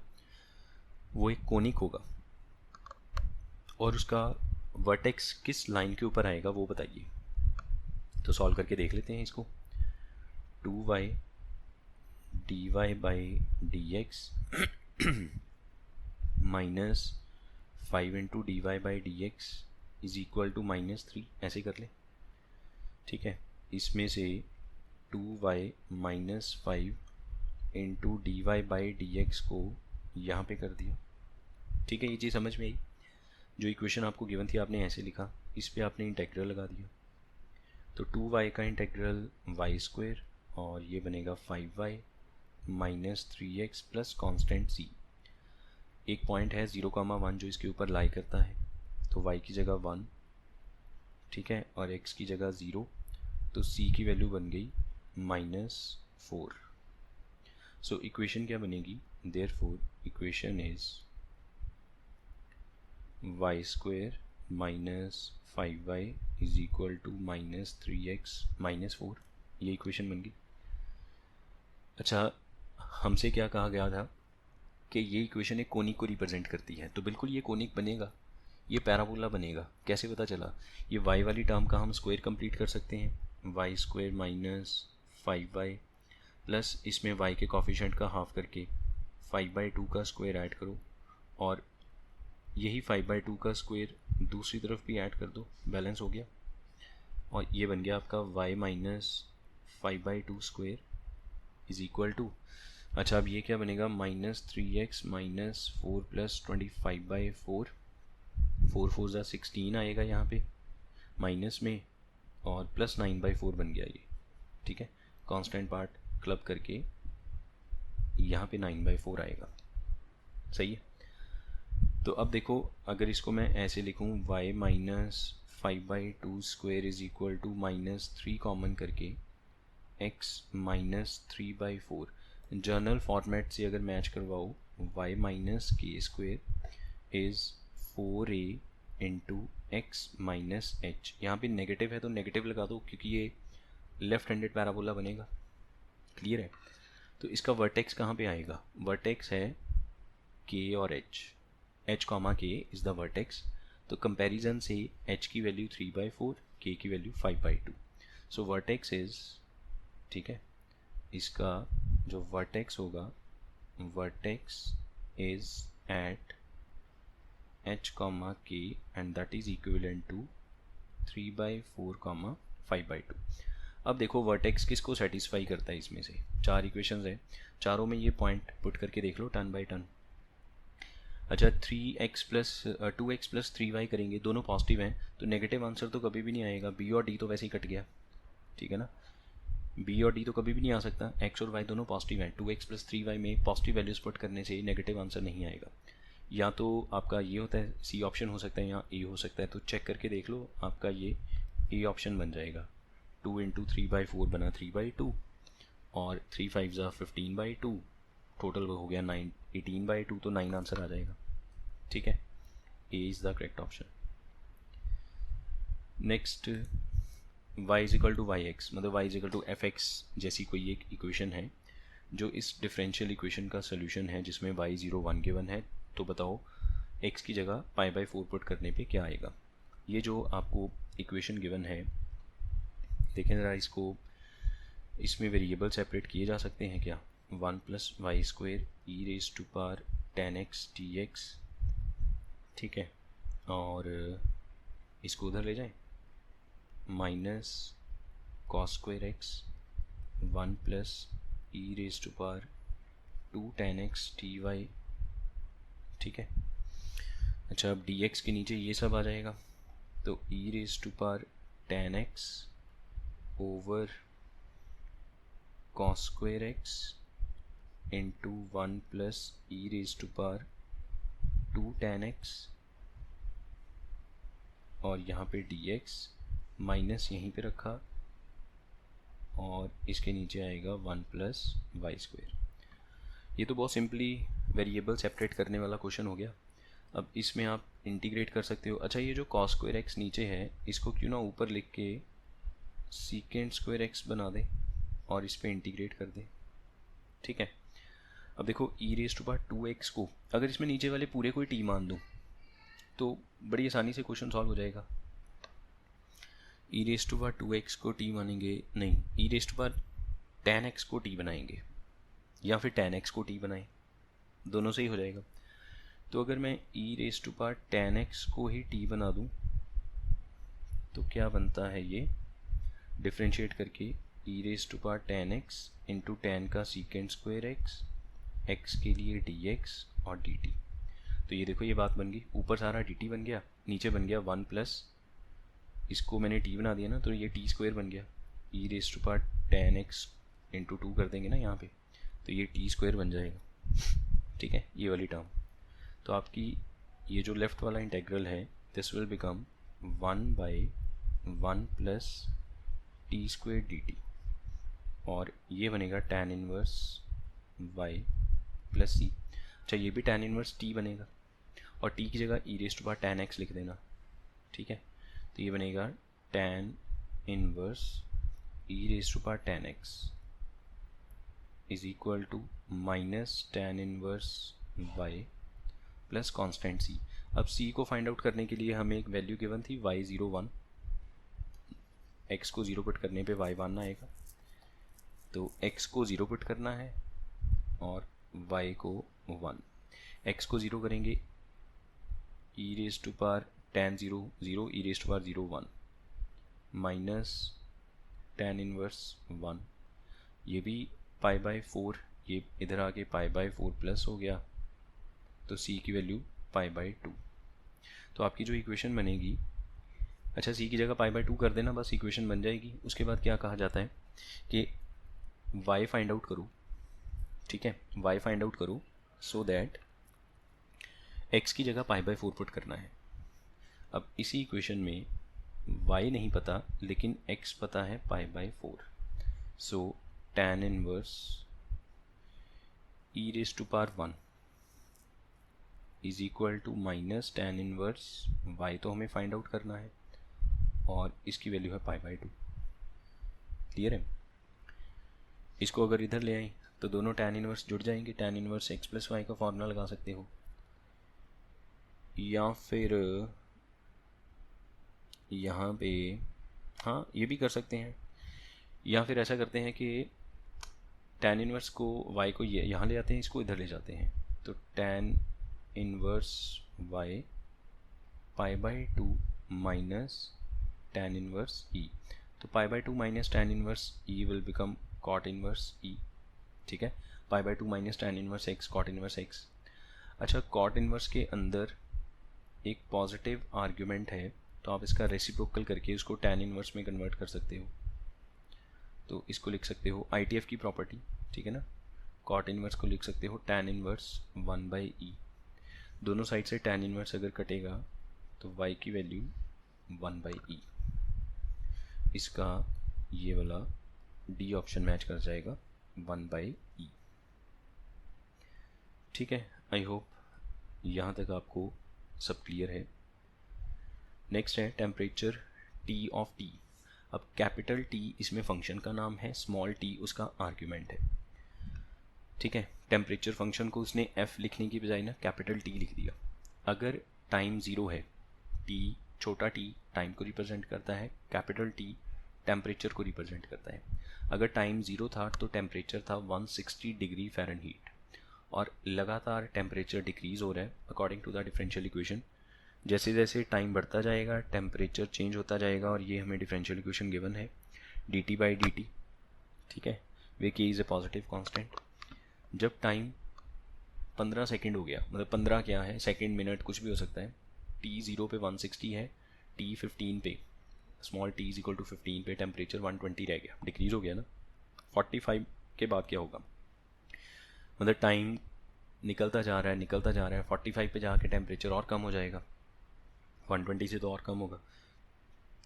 वो एक कोनिक होगा, और उसका वर्टेक्स किस लाइन के ऊपर आएगा वो बताइए। तो सॉल्व करके देख लेते हैं इसको। 2y dy/dx minus 5 into dy/dx is equal to -3, ऐसे कर ले। ठीक है, इसमें से 2y माइनस 5 इंटू dy/dx को यहाँ पे कर दिया। ठीक है, ये चीज़ समझ में आई। जो इक्वेशन आपको गिवन थी आपने ऐसे लिखा, इस पे आपने इंटेग्रल लगा दिया, तो 2y का इंटेग्रल y², और ये बनेगा 5y minus 3x plus constant c। एक पॉइंट है 0,1 जो इसके ऊपर लाई करता है, तो y की जगह 1, ठीक है, और x की जगह 0, तो c की वैल्यू बन गई -4। सो इक्वेशन क्या बनेगी, therefore equation is y² minus 5y is equal to -3x -4, ये इक्वेशन बन गई। अच्छा, हमसे क्या कहा गया था कि ये इक्वेशन एक कोनिक को रिप्रेजेंट करती है, तो बिल्कुल ये कोनिक बनेगा, ये पैराबोला बनेगा। कैसे पता चला, ये y वाली टर्म का हम स्क्वायर कंप्लीट कर सकते हैं, y² माइनस 5y प्लस इसमें y के कॉफिशेंट का हाफ करके 5/2 का स्क्वायर ऐड करो, और यही 5/2 का स्क्वायर दूसरी तरफ भी ऐड कर दो, बैलेंस हो गया, और ये बन गया आपका y minus 5/2 square is equal to, अच्छा अब ये क्या बनेगा -3x माइनस 4 प्लस 25/4, 4 4 16 आएगा यहाँ पे माइनस में, और प्लस 9/4 बन गया ये। ठीक है, कांस्टेंट पार्ट क्लब करके यहाँ पे 9/4 आएगा। सही है, तो अब देखो अगर इसको मैं ऐसे लिखूँ y minus 5/2 square is equal to -3 common करके एक्स माइनस 3/4, जर्नल फॉर्मेट से अगर मैच करवाओ y minus k square is 4a into x minus h. यहाँ पर नेगेटिव है तो नेगेटिव लगा दो क्योंकि ये लेफ्ट हैंडेड पैराबोला बनेगा। क्लियर है? तो इसका वर्टेक्स कहाँ पे आएगा? वर्टेक्स है k और h, h comma k is the vertex. तो कंपैरिजन से h की वैल्यू 3/4, k की वैल्यू 5/2। सो वर्टेक्स इज़, ठीक है, इसका जो वर्टेक्स होगा, vertex is at h comma k and that is equivalent to 3/4 comma 5/2। अब देखो वर्टेक्स किसको सेटिस्फाई करता है, इसमें से 4 इक्वेशंस है, चारों में ये पॉइंट पुट करके देख लो टर्न बाय टर्न। अच्छा 3x plus 2x plus 3y करेंगे, दोनों पॉजिटिव हैं तो नेगेटिव आंसर तो कभी भी नहीं आएगा। b और d तो वैसे ही कट गया, ठीक है ना, b और d तो कभी भी नहीं आ सकता, x और y दोनों पॉजिटिव हैं। 2x प्लस 3y में पॉजिटिव वैल्यूज पुट करने से नेगेटिव आंसर नहीं आएगा। या तो आपका ये होता है, सी ऑप्शन हो सकता है या ए हो सकता है, तो चेक करके देख लो, आपका ये ए ऑप्शन बन जाएगा। 2 इंटू 3/4 बना 3/2 और 3 5 ज़ा 15/2, टोटल हो गया 18/2, तो 9 आंसर आ जाएगा। ठीक है, A is the correct option. Next y is equal to y x, मतलब y is equal to f x जैसी कोई एक इक्वेशन है जो इस डिफरेंशियल इक्वेशन का सोल्यूशन है जिसमें y 0 1 गिवन है। तो बताओ x की जगह π/4 पुट करने पे क्या आएगा। ये जो आपको इक्वेशन गिवन है, देखें ज़रा इसको, इसमें वेरिएबल सेपरेट किए जा सकते हैं क्या? 1 plus y square e raise to power 10x dx, ठीक है, और इसको उधर ले जाएं, minus cos square x 1 plus e raise to power 2 10x dy, ठीक है। अच्छा अब dx के नीचे ये सब आ जाएगा, तो e raise to power 10x over cos square x into 1 plus e raise to power 2 10x, और यहाँ पे dx माइनस यहीं पे रखा और इसके नीचे आएगा 1 प्लस वाई स्क्वेयर। ये तो बहुत सिंपली वेरिएबल सेपरेट करने वाला क्वेश्चन हो गया। अब इसमें आप इंटीग्रेट कर सकते हो। अच्छा ये जो कॉस स्क्वायर एक्स नीचे है, इसको क्यों ना ऊपर लिख के सीकेंड स्क्वायर एक्स बना दे और इस पर इंटीग्रेट कर दे, ठीक है। अब देखो ई रेज टू पावर 2x को अगर इसमें नीचे वाले पूरे को टी मान दूँ तो बड़ी आसानी से क्वेश्चन सॉल्व हो जाएगा। ई रेज टू पावर 2x को टी मानेंगे, नहीं, ई रेज टू पावर 10x को टी बनाएंगे या फिर 10x को टी बनाएं, दोनों से ही हो जाएगा। तो अगर मैं ई रेज टू पावर 10x को ही टी बना दूं तो क्या बनता है, ये डिफ्रेंशिएट करके e raise to power 10x into 10 का सीकेंड स्क्वायर एक्स, एक्स के लिए dx और dt। तो ये देखो ये बात बन गई, ऊपर सारा dt बन गया, नीचे बन गया 1 प्लस, इसको मैंने t बना दिया ना तो ये t स्क्वायर बन गया। E raise to power 10x into 2 कर देंगे ना यहाँ पे, तो ये टी स्क्वायर बन जाएगा, ठीक है, ये वाली टर्म। तो आपकी ये जो लेफ़्ट वाला इंटेग्रल है, this will become 1/1 plus T square dt, और ये बनेगा tan inverse y plus c। अच्छा ये भी tan इनवर्स t बनेगा, और t की जगह ई रेज टू पावर 10x लिख देना, ठीक है। तो ये बनेगा tan inverse e raise to power 10x is equal to minus tan inverse y plus constant c। अब c को फाइंड आउट करने के लिए हमें एक वैल्यू गिवन थी y 0 1, x को 0 पुट करने पे y 1 आएगा, तो x को 0 पुट करना है और y को 1। x को 0 करेंगे, e raise to power tan 0 0, e raise to power 0 1 minus tan inverse 1, ये भी π/4, ये इधर आके π/4 प्लस हो गया, तो c की वैल्यू π/2। तो आपकी जो इक्वेशन बनेगी, अच्छा c की जगह π/2 कर देना, बस इक्वेशन बन जाएगी। उसके बाद क्या कहा जाता है कि y फाइंड आउट करो, ठीक है, y फाइंड आउट करो सो दैट x की जगह π/4 पुट करना है। अब इसी इक्वेशन में y नहीं पता लेकिन x पता है π/4, सो tan inverse e raise to power 1 is equal to minus tan inverse y तो हमें फाइंड आउट करना है और इसकी वैल्यू है π/2। क्लियर है? इसको अगर इधर ले आए तो दोनों tan इनवर्स जुड़ जाएंगे। tan inverse x plus y का फॉर्मूला लगा सकते हो, या फिर यहाँ पे हाँ ये भी कर सकते हैं, या फिर ऐसा करते हैं कि tan इनवर्स को y को यहाँ ले जाते हैं, इसको इधर ले जाते हैं। तो tan inverse y π/2 minus tan inverse e, तो π/2 minus tan inverse e will become cot inverse e। ठीक है, π/2 minus tan inverse x cot inverse x। अच्छा, cot इनवर्स के अंदर एक पॉजिटिव आर्ग्यूमेंट है, तो आप इसका रेसिप्रोकल करके उसको tan इनवर्स में कन्वर्ट कर सकते हो। तो इसको लिख सकते हो ITF की प्रॉपर्टी, ठीक है ना। cot इनवर्स को लिख सकते हो tan इनवर्स 1/e। दोनों साइड से tan इनवर्स अगर कटेगा तो y की वैल्यू 1/e। इसका ये वाला डी ऑप्शन मैच कर जाएगा 1/e। ठीक है, आई होप यहाँ तक आपको सब क्लियर है। नेक्स्ट है टेम्परेचर T ऑफ T। अब कैपिटल T इसमें फंक्शन का नाम है, स्मॉल t उसका आर्ग्यूमेंट है। ठीक है, टेम्परेचर फंक्शन को उसने f लिखने की बजाय ना कैपिटल T लिख दिया। अगर टाइम 0 है, t छोटा t टाइम को रिप्रेजेंट करता है, कैपिटल T टेम्परेचर को रिप्रेजेंट करता है। अगर टाइम 0 था तो टेम्परेचर था 160 डिग्री फ़ारेनहीट, और लगातार टेम्परेचर डिक्रीज़ हो रहा है according to the differential equation. जैसे जैसे टाइम बढ़ता जाएगा टेम्परेचर चेंज होता जाएगा, और ये हमें डिफरेंशियल इक्वेशन गिवन है dt/dt। ठीक है, वे के इज़ ए पॉजिटिव कांस्टेंट। जब टाइम 15 सेकंड हो गया, मतलब 15 क्या है, सेकंड मिनट कुछ भी हो सकता है, t 0 पे 160 है, t 15 पे, small t is equal to 15 पे टेम्परेचर 120 रह गया, डिक्रीज़ हो गया ना। 45 के बाद क्या होगा, मतलब टाइम निकलता जा रहा है 45 पे जाके टेम्परेचर और कम हो जाएगा, 120 से तो और कम होगा।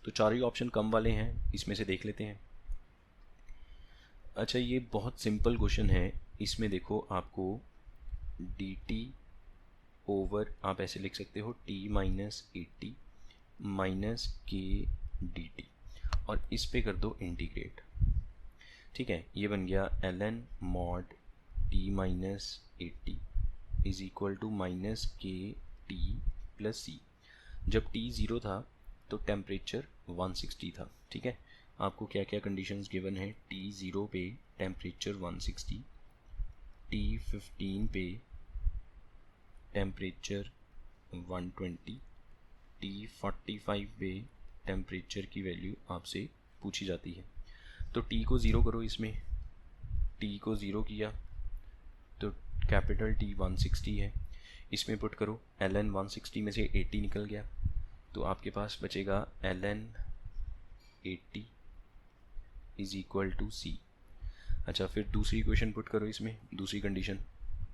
तो चार ही ऑप्शन कम वाले हैं, इसमें से देख लेते हैं। अच्छा, ये बहुत सिंपल क्वेश्चन है। इसमें देखो आपको dt ओवर आप ऐसे लिख सकते हो t माइनस 80 माइनस के dt, और इस पे कर दो इंटीग्रेट। ठीक है, ये बन गया ln mod t minus 80 is equal to minus k t plus c. जब t 0 था तो टेम्परेचर 160 था। ठीक है, आपको क्या क्या कंडीशंस गिवन है, t 0 पे टेम्परेचर 160, t 15 पे टेम्परेचर 120, t 45 पे टेम्परेचर की वैल्यू आपसे पूछी जाती है। तो t को 0 करो, इसमें t को 0 किया तो कैपिटल T 160 है, इसमें पुट करो ln 160 में से 80 निकल गया, तो आपके पास बचेगा ln 80 is equal to c। अच्छा, फिर दूसरी इक्वेशन पुट करो इसमें, दूसरी कंडीशन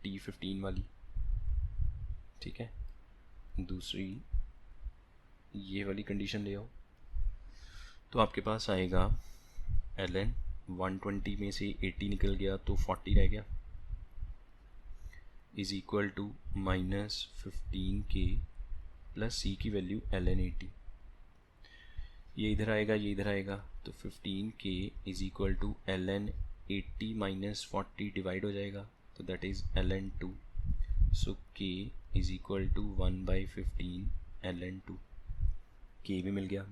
t 15 वाली। ठीक है, दूसरी ये वाली कंडीशन ले आओ, तो आपके पास आएगा ln 120 में से 80 निकल गया तो 40 रह गया, is equal to minus 15k plus C की वैल्यू ln 80। ये इधर आएगा, ये इधर आएगा, तो 15k is equal to ln 80 minus 40 divide हो जाएगा, तो दैट इज़ ln 2। सो k is equal to 1/15 ln 2। k भी मिल गया।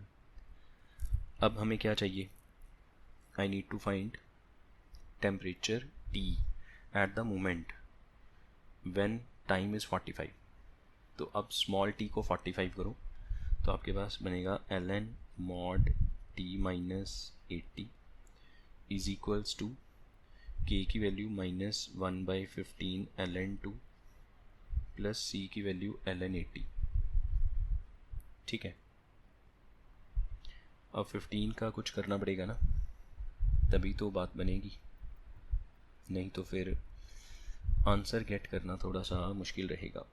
अब हमें क्या चाहिए, I need to find temperature T at the moment when time is 45। तो अब स्मॉल t को 45 करो, तो आपके पास बनेगा ln mod t minus 80 is equals to k की value minus 1/15 ln 2 plus c की वैल्यू ln 80। ठीक है, अब 15 का कुछ करना पड़ेगा ना, तभी तो बात बनेगी, नहीं तो फिर आंसर गेट करना थोड़ा सा मुश्किल रहेगा।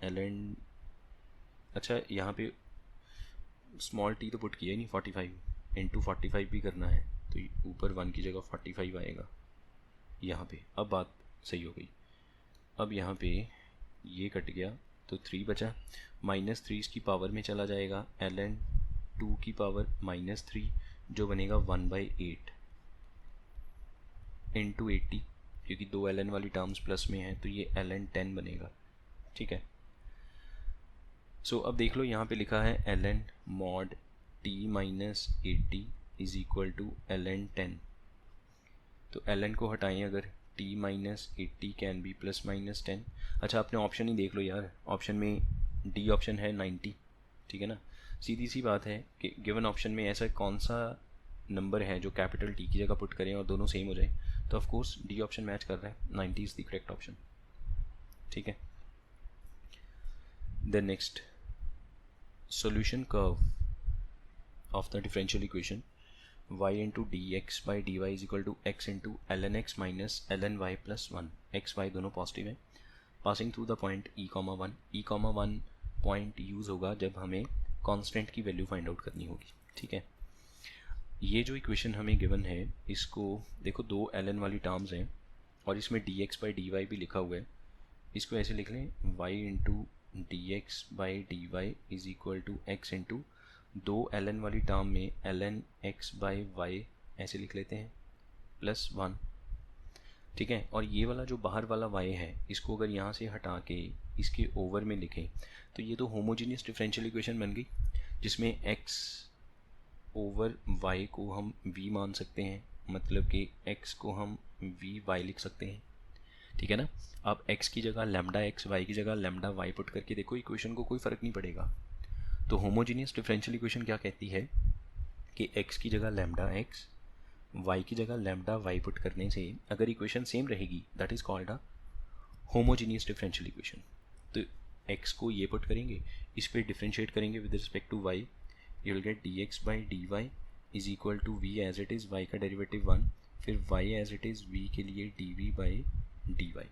ln, अच्छा यहाँ पे स्मॉल t तो पुट किया ही नहीं, 45 इंटू 45 भी करना है, तो ऊपर 1 की जगह 45 आएगा यहाँ पे। अब बात सही हो गई। अब यहाँ पे ये कट गया तो 3 बचा, -3 इसकी पावर में चला जाएगा, ln 2 की पावर -3 जो बनेगा 1/8 इंटू 80, क्योंकि 2 ln वाली टर्म्स प्लस में है तो ये ln 10 बनेगा। ठीक है, सो अब देख लो यहाँ पे लिखा है ln mod t minus 80 is equal to ln 10। तो ln को हटाएं अगर, t minus 80 can be plus minus 10। अच्छा आपने ऑप्शन ही देख लो यार, ऑप्शन में डी ऑप्शन है 90, ठीक है ना। सीधी सी बात है कि गिवन ऑप्शन में ऐसा कौन सा नंबर है जो कैपिटल टी की जगह पुट करें और दोनों सेम हो जाए, तो of course D option match कर रहा है, 90 इज़ द करेक्ट ऑप्शन। ठीक है, then next solution curve of the differential equation y into dx by dy is equal to x into ln x minus ln y plus 1, x y दोनों positive हैं, passing through the point e, 1 e, 1 point use होगा जब हमें constant की value find out करनी होगी। ठीक है, ये जो इक्वेशन हमें गिवन है इसको देखो, 2 ln वाली टर्म्स हैं और इसमें dx by dy भी लिखा हुआ है। इसको ऐसे लिख लें, y into dx by dy is equal to x into 2 ln वाली टर्म में ln x by y ऐसे लिख लेते हैं प्लस 1। ठीक है, और ये वाला जो बाहर वाला y है इसको अगर यहाँ से हटा के इसके ओवर में लिखें तो ये तो होमोजीनियस डिफरेंशियल इक्वेशन बन गई, जिसमें x ओवर y को हम v मान सकते हैं, मतलब कि x को हम vy लिख सकते हैं। ठीक है ना, आप x की जगह लैम्डा x, y की जगह लैम्डा y पुट करके देखो, इक्वेशन को कोई फ़र्क नहीं पड़ेगा। तो होमोजीनियस डिफरेंशियल इक्वेशन क्या कहती है कि x की जगह लैम्डा x, y की जगह लैम्डा y पुट करने से अगर इक्वेशन सेम रहेगी that is called a homogeneous differential equation. तो x को ये पुट करेंगे, इस पर डिफ्रेंशिएट करेंगे with respect to y, you will get dx by dy is equal to v as it is, y का डेरिवेटिव 1, फिर y as it is v के लिए dv बाई dy,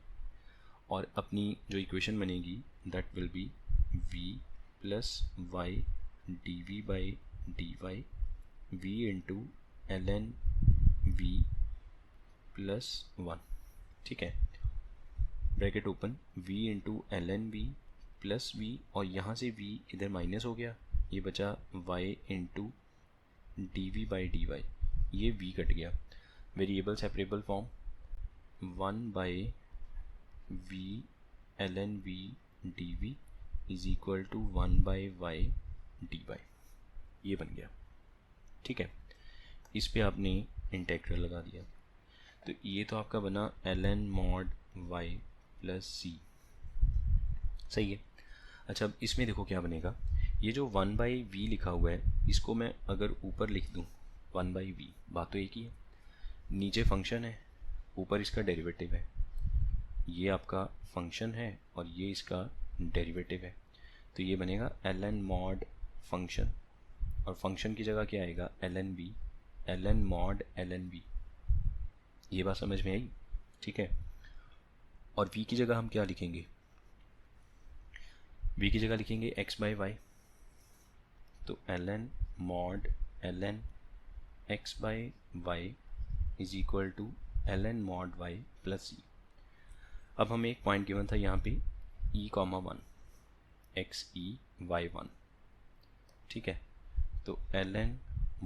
और अपनी जो इक्वेशन बनेगी that will B v plus y dv by dy v into ln v plus 1। ठीक है, bracket open, v into ln v plus v, और यहाँ से v इधर माइनस हो गया, ये बचा y into dv by dy, ये v कट गया, variable separable form 1 by v ln v dv is equal to 1 by y dy, ये बन गया। ठीक है, इस पे आपने इंटेग्रल लगा दिया, तो ये तो आपका बना ln mod y plus c। सही है। अच्छा अब इसमें देखो क्या बनेगा, ये जो 1 बाई v लिखा हुआ है इसको मैं अगर ऊपर लिख दूँ 1 बाई v, बात तो एक ही है, नीचे फंक्शन है, ऊपर इसका डेरिवेटिव है, ये आपका फंक्शन है और ये इसका डेरिवेटिव है, तो ये बनेगा ln mod फंक्शन, और फंक्शन की जगह क्या आएगा ln v, ln mod ln v। ये बात समझ में आई? ठीक है, और v की जगह हम क्या लिखेंगे, v की जगह लिखेंगे x बाई वाई, तो ln mod ln x by y is equal to ln mod y plus c। अब हमें एक पॉइंट गिवन था यहाँ पे e, 1 x e y 1। ठीक है, तो ln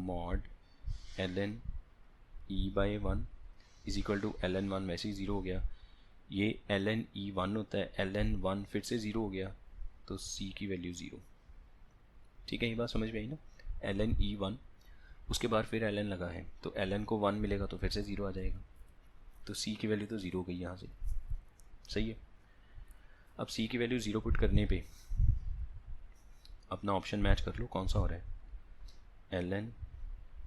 mod ln e by 1 is equal to ln 1 वैसे ही 0 हो गया, ये ln e 1 होता है, ln 1 फिर से 0 हो गया, तो c की वैल्यू 0। ठीक है, ये बात समझ में आई ना, ln e 1 उसके बाद फिर ln लगा है, तो ln को 1 मिलेगा तो फिर से 0 आ जाएगा, तो c की वैल्यू तो 0 हो गई यहाँ से। सही है, अब c की वैल्यू 0 पुट करने पे अपना ऑप्शन मैच कर लो, कौन सा हो रहा है, ln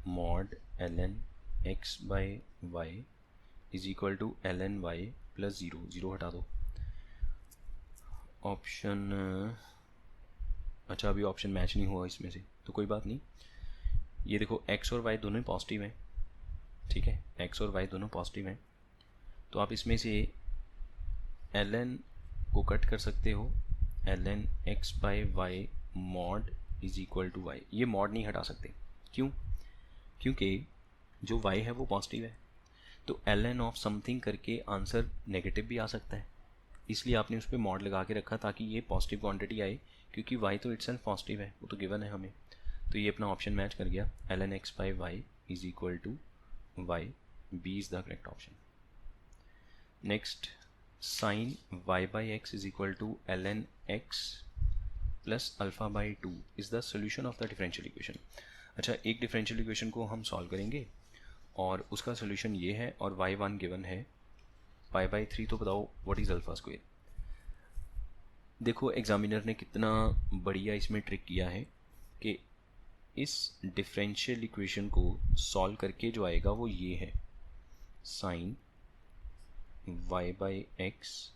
mod ln x by y is equal to ln y plus 0, 0 हटा दो ऑप्शन। अच्छा अभी ऑप्शन मैच नहीं हुआ इसमें से, तो कोई बात नहीं, ये देखो x और y दोनों पॉजिटिव हैं। ठीक है, x और y दोनों पॉजिटिव हैं, तो आप इसमें से ln को कट कर सकते हो, ln x by y mod is equal to y, ये मॉड नहीं हटा सकते, क्यों? क्योंकि जो y है वो पॉजिटिव है, तो ln ऑफ समथिंग करके आंसर नेगेटिव भी आ सकता है, इसलिए आपने उस पर मॉड लगा के रखा ताकि ये पॉजिटिव क्वांटिटी आए, क्योंकि y तो इटसेल्फ पॉजिटिव है, वो तो गिवन है हमें, तो ये अपना ऑप्शन मैच कर गया। ln x by y is equal to y, B is the correct option. Next, sine y by x is equal to ln x plus alpha by two is the solution of the differential equation. अच्छा, एक differential equation को हम solve करेंगे और उसका solution ये है और y1 गिवन है, पाई बाई 3, तो बताओ व्हाट इज़ अल्फ़ा स्क्वायर। देखो एग्जामिनर ने कितना बढ़िया इसमें ट्रिक किया है कि इस डिफरेंशियल इक्वेशन को सॉल्व करके जो आएगा वो ये है, sine y by x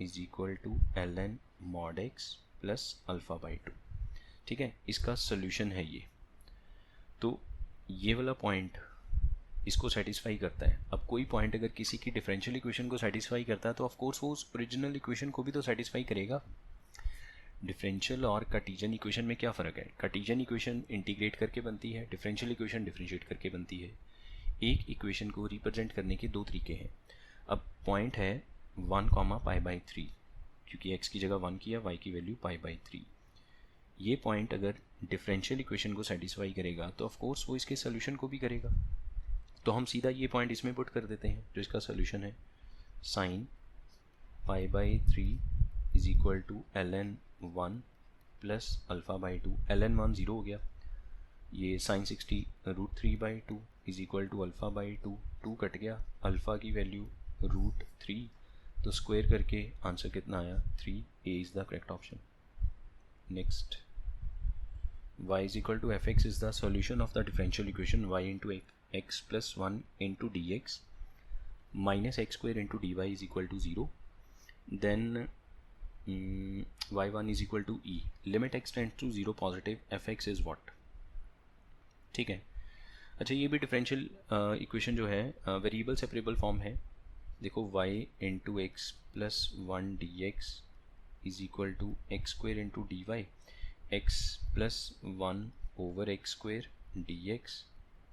is equal to ln mod x plus alpha by two. ठीक है, इसका सोल्यूशन है ये, तो ये वाला पॉइंट इसको सेटिस्फाई करता है। अब कोई पॉइंट अगर किसी की डिफरेंशियल इक्वेशन को सेटिस्फाई करता है तो ऑफ कोर्स वो उस ओरिजिनल इक्वेशन को भी तो सेटिस्फाई करेगा। डिफरेंशियल और कार्टेशियन इक्वेशन में क्या फ़र्क है? कार्टेशियन इक्वेशन इंटीग्रेट करके बनती है, डिफरेंशियल इक्वेशन डिफरेंशिएट करके बनती है। एक इक्वेशन को रिप्रेजेंट करने के दो तरीके हैं। अब पॉइंट है 1 पाई बाई 3, क्योंकि x की जगह 1 किया, y की वैल्यू पाई बाई 3। ये पॉइंट अगर डिफरेंशियल इक्वेशन को सेटिस्फाई करेगा तो ऑफ कोर्स वो इसके सोल्यूशन को भी करेगा। तो हम सीधा ये पॉइंट इसमें पुट कर देते हैं जो इसका सोल्यूशन है, sine pi by 3 is equal to ln 1 plus alpha by 2। ln 1 zero हो गया, ये sine 60 root 3 by 2 is equal to alpha by 2, 2 cut गया, अल्फ़ा की वैल्यू रूट 3, तो स्क्वायर करके आंसर कितना आया 3, A is the correct option. Next, y is equal to fx is the solution of the differential equation y into x plus 1 into dx minus x square into dy is equal to 0. Then y1 is equal to e. Limit x tends to 0 positive, fx is what? ठीक है। अच्छा, ये भी differential equation जो है variable separable form है। देखो y into x plus 1 d x is equal to x square into d y, x plus 1 over x square d x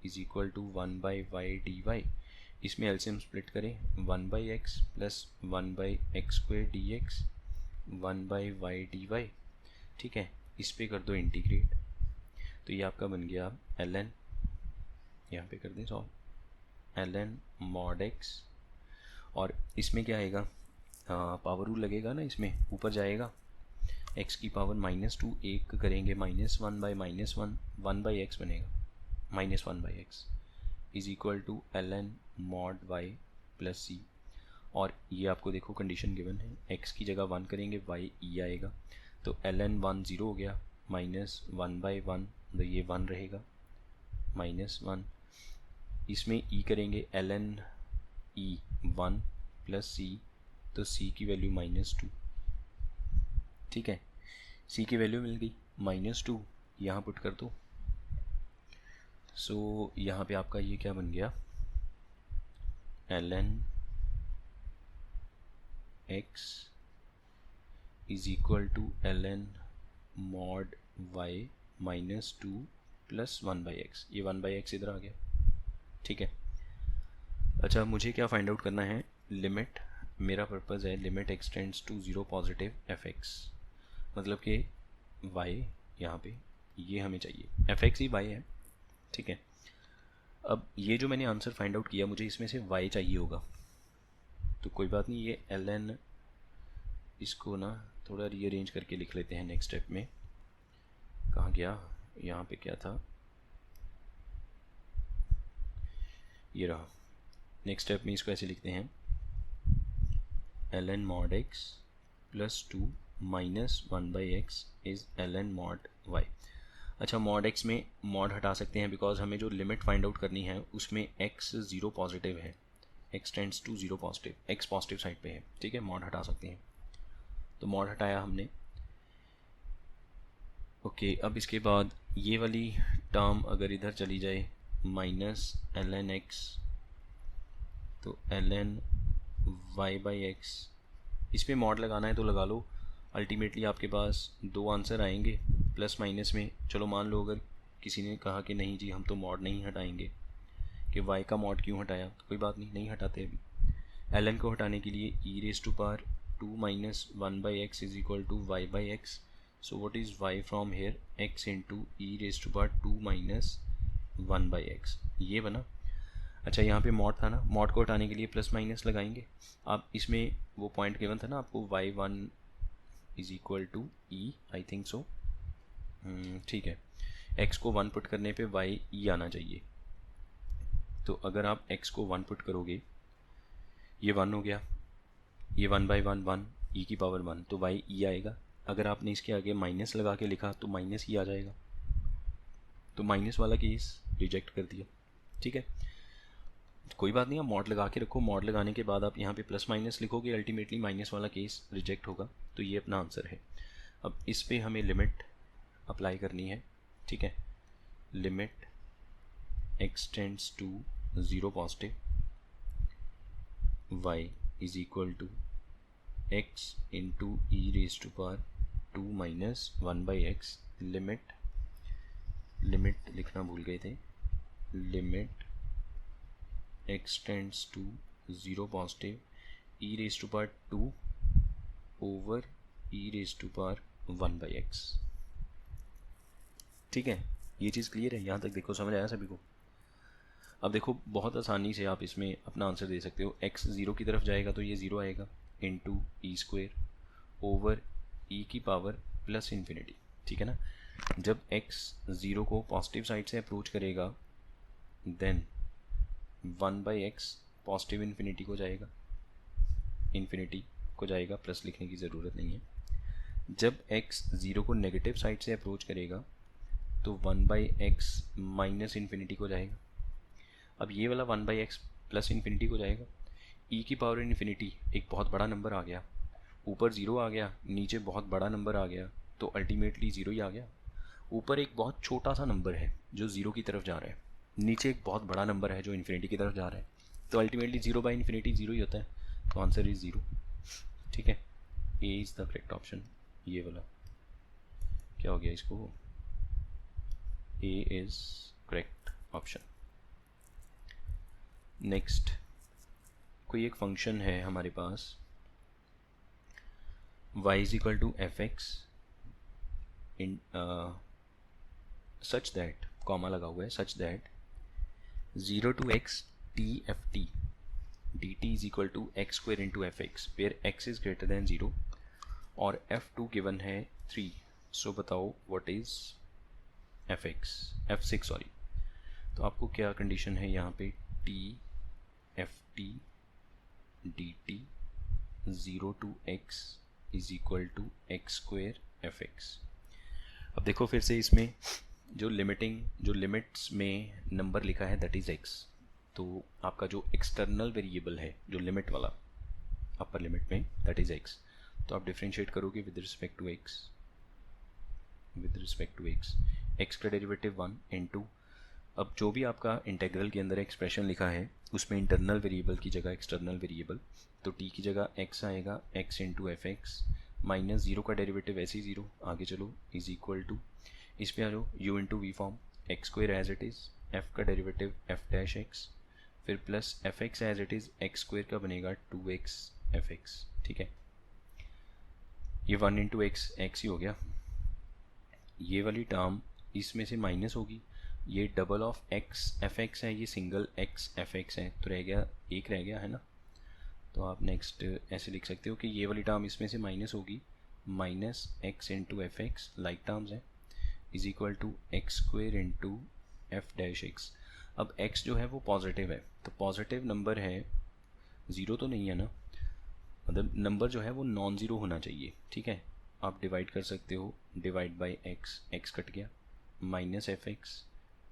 is equal to 1 by y d y. इसमें LCM split करें, 1 by x plus 1 by x square d x 1 by y d y. ठीक है, इस पे कर दो integrate, तो ये आपका बन गया ln, यहाँ पे कर दें सॉल्व, ln मॉड x, और इसमें क्या आएगा, पावर रूल लगेगा ना, इसमें ऊपर जाएगा, x की पावर -2 एक करेंगे -1 बाई -1, 1 बाई एक्स बनेगा, -1 by x is equal to ln mod y plus c. और ये आपको देखो कंडीशन गिवन है, x की जगह 1 करेंगे y e आएगा, तो ln 1 ज़ीरो हो गया, -1 बाई 1, तो ये 1 रहेगा, -1, इसमें e करेंगे ln e 1 प्लस c, तो c की वैल्यू -2। ठीक है, c की वैल्यू मिल गई -2, यहाँ पुट कर दो। सो यहाँ पे आपका ये क्या बन गया, ln x is equal to ln mod y -2 plus 1 by x, ये 1 बाई एक्स इधर आ गया। ठीक है, अच्छा मुझे क्या फाइंड आउट करना है, लिमिट, मेरा पर्पज़ है limit x tends to 0 positive fx, मतलब कि y यहाँ पे ये हमें चाहिए, fx ही y है। ठीक है, अब ये जो मैंने आंसर फाइंड आउट किया, मुझे इसमें से y चाहिए होगा, तो कोई बात नहीं, ये ln, इसको ना थोड़ा रीअरेंज करके लिख लेते हैं नेक्स्ट स्टेप में। कहाँ गया, यहाँ पे क्या था, ये रहा। नेक्स्ट स्टेप में इसको ऐसे लिखते हैं, ln mod x plus 2 minus 1 by x is ln mod y। अच्छा, मॉड x में मॉड हटा सकते हैं, बिकॉज हमें जो लिमिट फाइंड आउट करनी है उसमें x 0 पॉजिटिव है, x tends to 0 positive, x positive side पे है। ठीक है, मॉड हटा सकते हैं, तो मॉड हटाया हमने। ओके, अब इसके बाद ये वाली टर्म अगर इधर चली जाए, माइनस ln x, तो ln y बाई एक्स, इस पर मॉड लगाना है तो लगा लो, अल्टीमेटली आपके पास दो आंसर आएंगे प्लस माइनस में। चलो मान लो अगर किसी ने कहा कि नहीं जी हम तो मॉड नहीं हटाएंगे, कि y का मॉड क्यों हटाया, तो कोई बात नहीं, नहीं हटाते अभी। ln को हटाने के लिए e raise to power 2 minus 1/x is equal to y/x। So what is y from here, x into e raise to power 2 minus 1/x, ये बना। अच्छा यहाँ पे मॉड था ना, मॉड को हटाने के लिए प्लस माइनस लगाएंगे। आप इसमें वो पॉइंट गिवन था ना आपको, y1 is equal to e, I think so, ठीक है। x को 1 पुट करने पे y e आना चाहिए। तो अगर आप x को 1 पुट करोगे, ये 1 हो गया, ये 1/1 1 e की पावर 1, तो y e आएगा। अगर आपने इसके आगे माइनस लगा के लिखा तो माइनस ही आ जाएगा, तो माइनस वाला केस रिजेक्ट कर दिया, ठीक है। कोई बात नहीं, आप मॉड लगा के रखो, मॉड लगाने के बाद आप यहाँ पे प्लस माइनस लिखोगे, अल्टीमेटली माइनस वाला केस रिजेक्ट होगा। तो ये अपना आंसर है। अब इस पे हमें लिमिट अप्लाई करनी है, ठीक है। Limit x tends to 0 positive, y is equal to x into e raise to power 2 minus 1/x। Limit लिखना भूल गए थे, limit x tends to 0 positive e raise to power 2 over e raise to power 1/x, ठीक है। ये चीज़ clear है, यहाँ तक देखो, समझ आया सभी को। अब देखो बहुत आसानी से आप इसमें अपना आंसर दे सकते हो। x 0 की तरफ जाएगा तो ये 0 आएगा, इंटू ई स्क्वेयर ओवर e की पावर प्लस इन्फिनिटी, ठीक है ना। जब x 0 को पॉजिटिव साइड से अप्रोच करेगा देन 1/x पॉजिटिव इन्फिनिटी को जाएगा, प्लस लिखने की ज़रूरत नहीं है। जब x 0 को नेगेटिव साइड से अप्रोच करेगा तो 1/x माइनस इन्फिनिटी को जाएगा। अब ये वाला 1/x प्लस इन्फिनिटी को जाएगा। e की पावर इन्फिनिटी एक बहुत बड़ा नंबर आ गया, ऊपर 0 आ गया, नीचे बहुत बड़ा नंबर आ गया, तो अल्टीमेटली 0 ही आ गया। ऊपर एक बहुत छोटा सा नंबर है जो 0 की तरफ जा रहा है, नीचे एक बहुत बड़ा नंबर है जो इन्फिनिटी की तरफ जा रहा है, तो अल्टीमेटली 0/इन्फिनिटी 0 ही होता है, तो आंसर इज 0, ठीक है। A is the correct option. ये वाला क्या हो गया, इसको A is correct option. Next, कोई एक फंक्शन है हमारे पास y is equal to fx in such that, comma लगा हुआ है, such that 0 to x tft dt is equal to x square into fx where x is greater than 0 और f2 given है 3। सो बताओ व्हाट इज f6 सॉरी। तो आपको क्या condition है यहाँ पे, t ft dt 0 to x is equal to x square fx। अब देखो फिर से इसमें जो लिमिट्स में नंबर लिखा है दैट इज़ x, तो आपका जो एक्सटर्नल वेरिएबल है जो लिमिट वाला अपर लिमिट में दैट इज़ x, तो आप डिफ्रेंशिएट करोगे with respect to x, x का डेरिवेटिव 1 इंटू, अब जो भी आपका इंटेग्रल के अंदर एक्सप्रेशन लिखा है उसमें इंटरनल वेरिएबल की जगह एक्सटर्नल वेरिएबल, तो t की जगह x आएगा, x into f x minus 0 का डेरिवेटिव ऐसे ही 0, आगे चलो, इज इक्वल टू, इस पे आ जाओ u into v form, x square as it is, f का डेरिवेटिव f डैश x, फिर plus f x as it is, x square का बनेगा 2x एफ एक्स, ठीक है। ये 1 इंटू एक्स एक्स ही हो गया, ये वाली टर्म इसमें से माइनस होगी, ये double of x F x है, ये सिंगल x एफ एक्स है, तो रह गया एक रह गया है ना। तो आप नेक्स्ट ऐसे लिख सकते हो कि ये वाली टर्म इसमें से माइनस होगी, minus x into f x like terms है, is equal to x square into f dash x. अब x जो है वो पॉजिटिव है, तो पॉजिटिव नंबर है, ज़ीरो तो नहीं है ना, मतलब नंबर जो है वो नॉन ज़ीरो होना चाहिए, ठीक है। आप डिवाइड कर सकते हो, divide by x, x cut गया, minus f x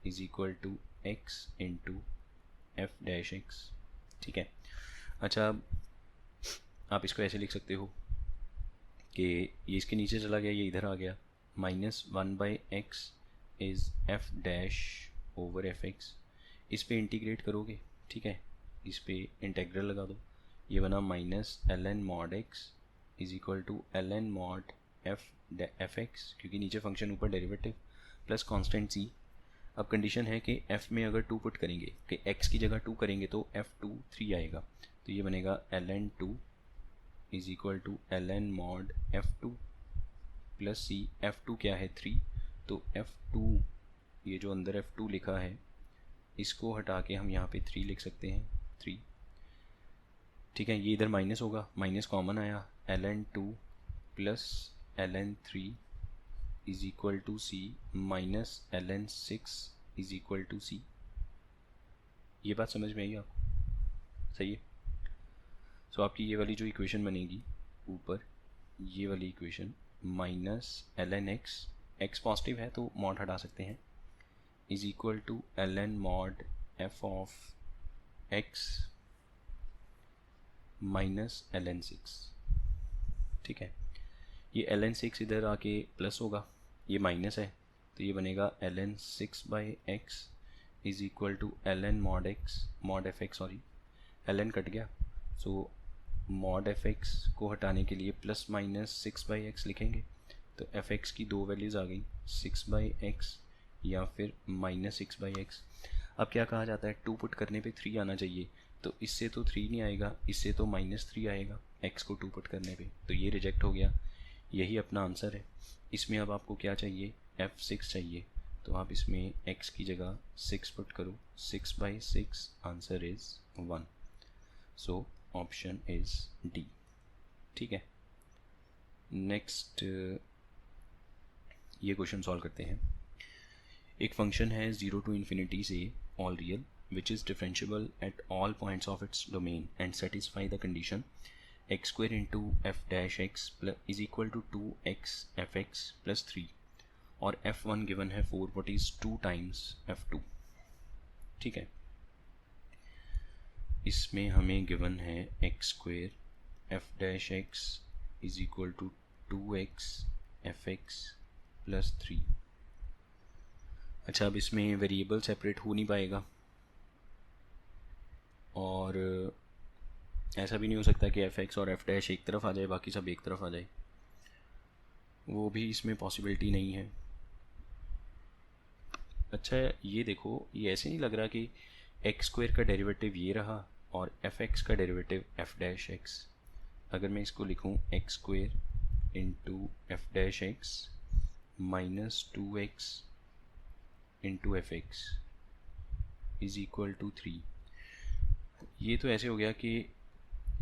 is equal to x into f dash x, ठीक है। अच्छा, आप इसको ऐसे लिख सकते हो कि ये इसके नीचे चला गया, ये इधर आ गया, minus 1/x is F dash over F x, इस पे इंटीग्रेट करोगे, ठीक है, इस पे इंटेग्रल लगा दो, ये बना minus ln mod x is equal to ln mod f x, क्योंकि नीचे फंक्शन ऊपर डेरिवेटिव, प्लस कांस्टेंट c, अब कंडीशन है कि f में अगर 2 पुट करेंगे कि x की जगह 2 करेंगे तो f2 3 आएगा, तो ये बनेगा ln2 is equal to ln mod f2 plus c। f2 क्या है 3, तो f2 ये जो अंदर f2 लिखा है इसको हटा के हम यहाँ पे 3 लिख सकते हैं 3। ठीक है, ये इधर माइनस होगा, माइनस कॉमन आया, ln2 plus ln3 is equal to c minus ln6 is equal to सी। ये बात समझ में आई आपको? सही है। सो आपकी ये वाली जो इक्वेशन बनेगी ऊपर, ये वाली equation minus ln x, x positive है तो मॉड हटा सकते हैं, is equal to ln mod f of x minus ln6। ठीक है, ये ln6 इधर आके प्लस होगा, ये माइनस है तो ये बनेगा ln6/x is equal to ln mod x mod fx, sorry ln cut गया, सो mod fx को हटाने के लिए प्लस माइनस 6/x लिखेंगे, तो fx की दो वैल्यूज़ आ गई 6/x या फिर माइनस 6/x। अब क्या कहा जाता है, 2 पुट करने पे 3 आना चाहिए, तो इससे तो 3 नहीं आएगा, इससे तो -3 आएगा x को 2 पुट करने पे, तो ये रिजेक्ट हो गया। यही अपना आंसर है। इसमें अब आपको क्या चाहिए, f6 चाहिए, तो आप इसमें x की जगह 6 पुट करो, 6/6 answer is 1, so option is D. ठीक है, नेक्स्ट ये क्वेश्चन सॉल्व करते हैं। एक फंक्शन है 0 to infinity से all real which is differentiable at all points of its domain and satisfy the condition x square into f dash x is equal to 2x fx plus 3 और f1 given है 4, what is 2 times f2। ठीक है, इसमें हमें given है x square f dash x is equal to 2x fx plus 3। अच्छा, अब इसमें वेरिएबल सेपरेट हो नहीं पाएगा और ऐसा भी नहीं हो सकता कि f(x) और f' एक तरफ आ जाए बाकी सब एक तरफ आ जाए, वो भी इसमें पॉसिबिलिटी नहीं है। अच्छा, ये देखो, ये ऐसे नहीं लग रहा कि x² का डेरिवेटिव ये रहा और fx का डेरिवेटिव f'(x)। अगर मैं इसको लिखूं x² into f'(x) minus 2x into fx is equal to 3, ये तो ऐसे हो गया कि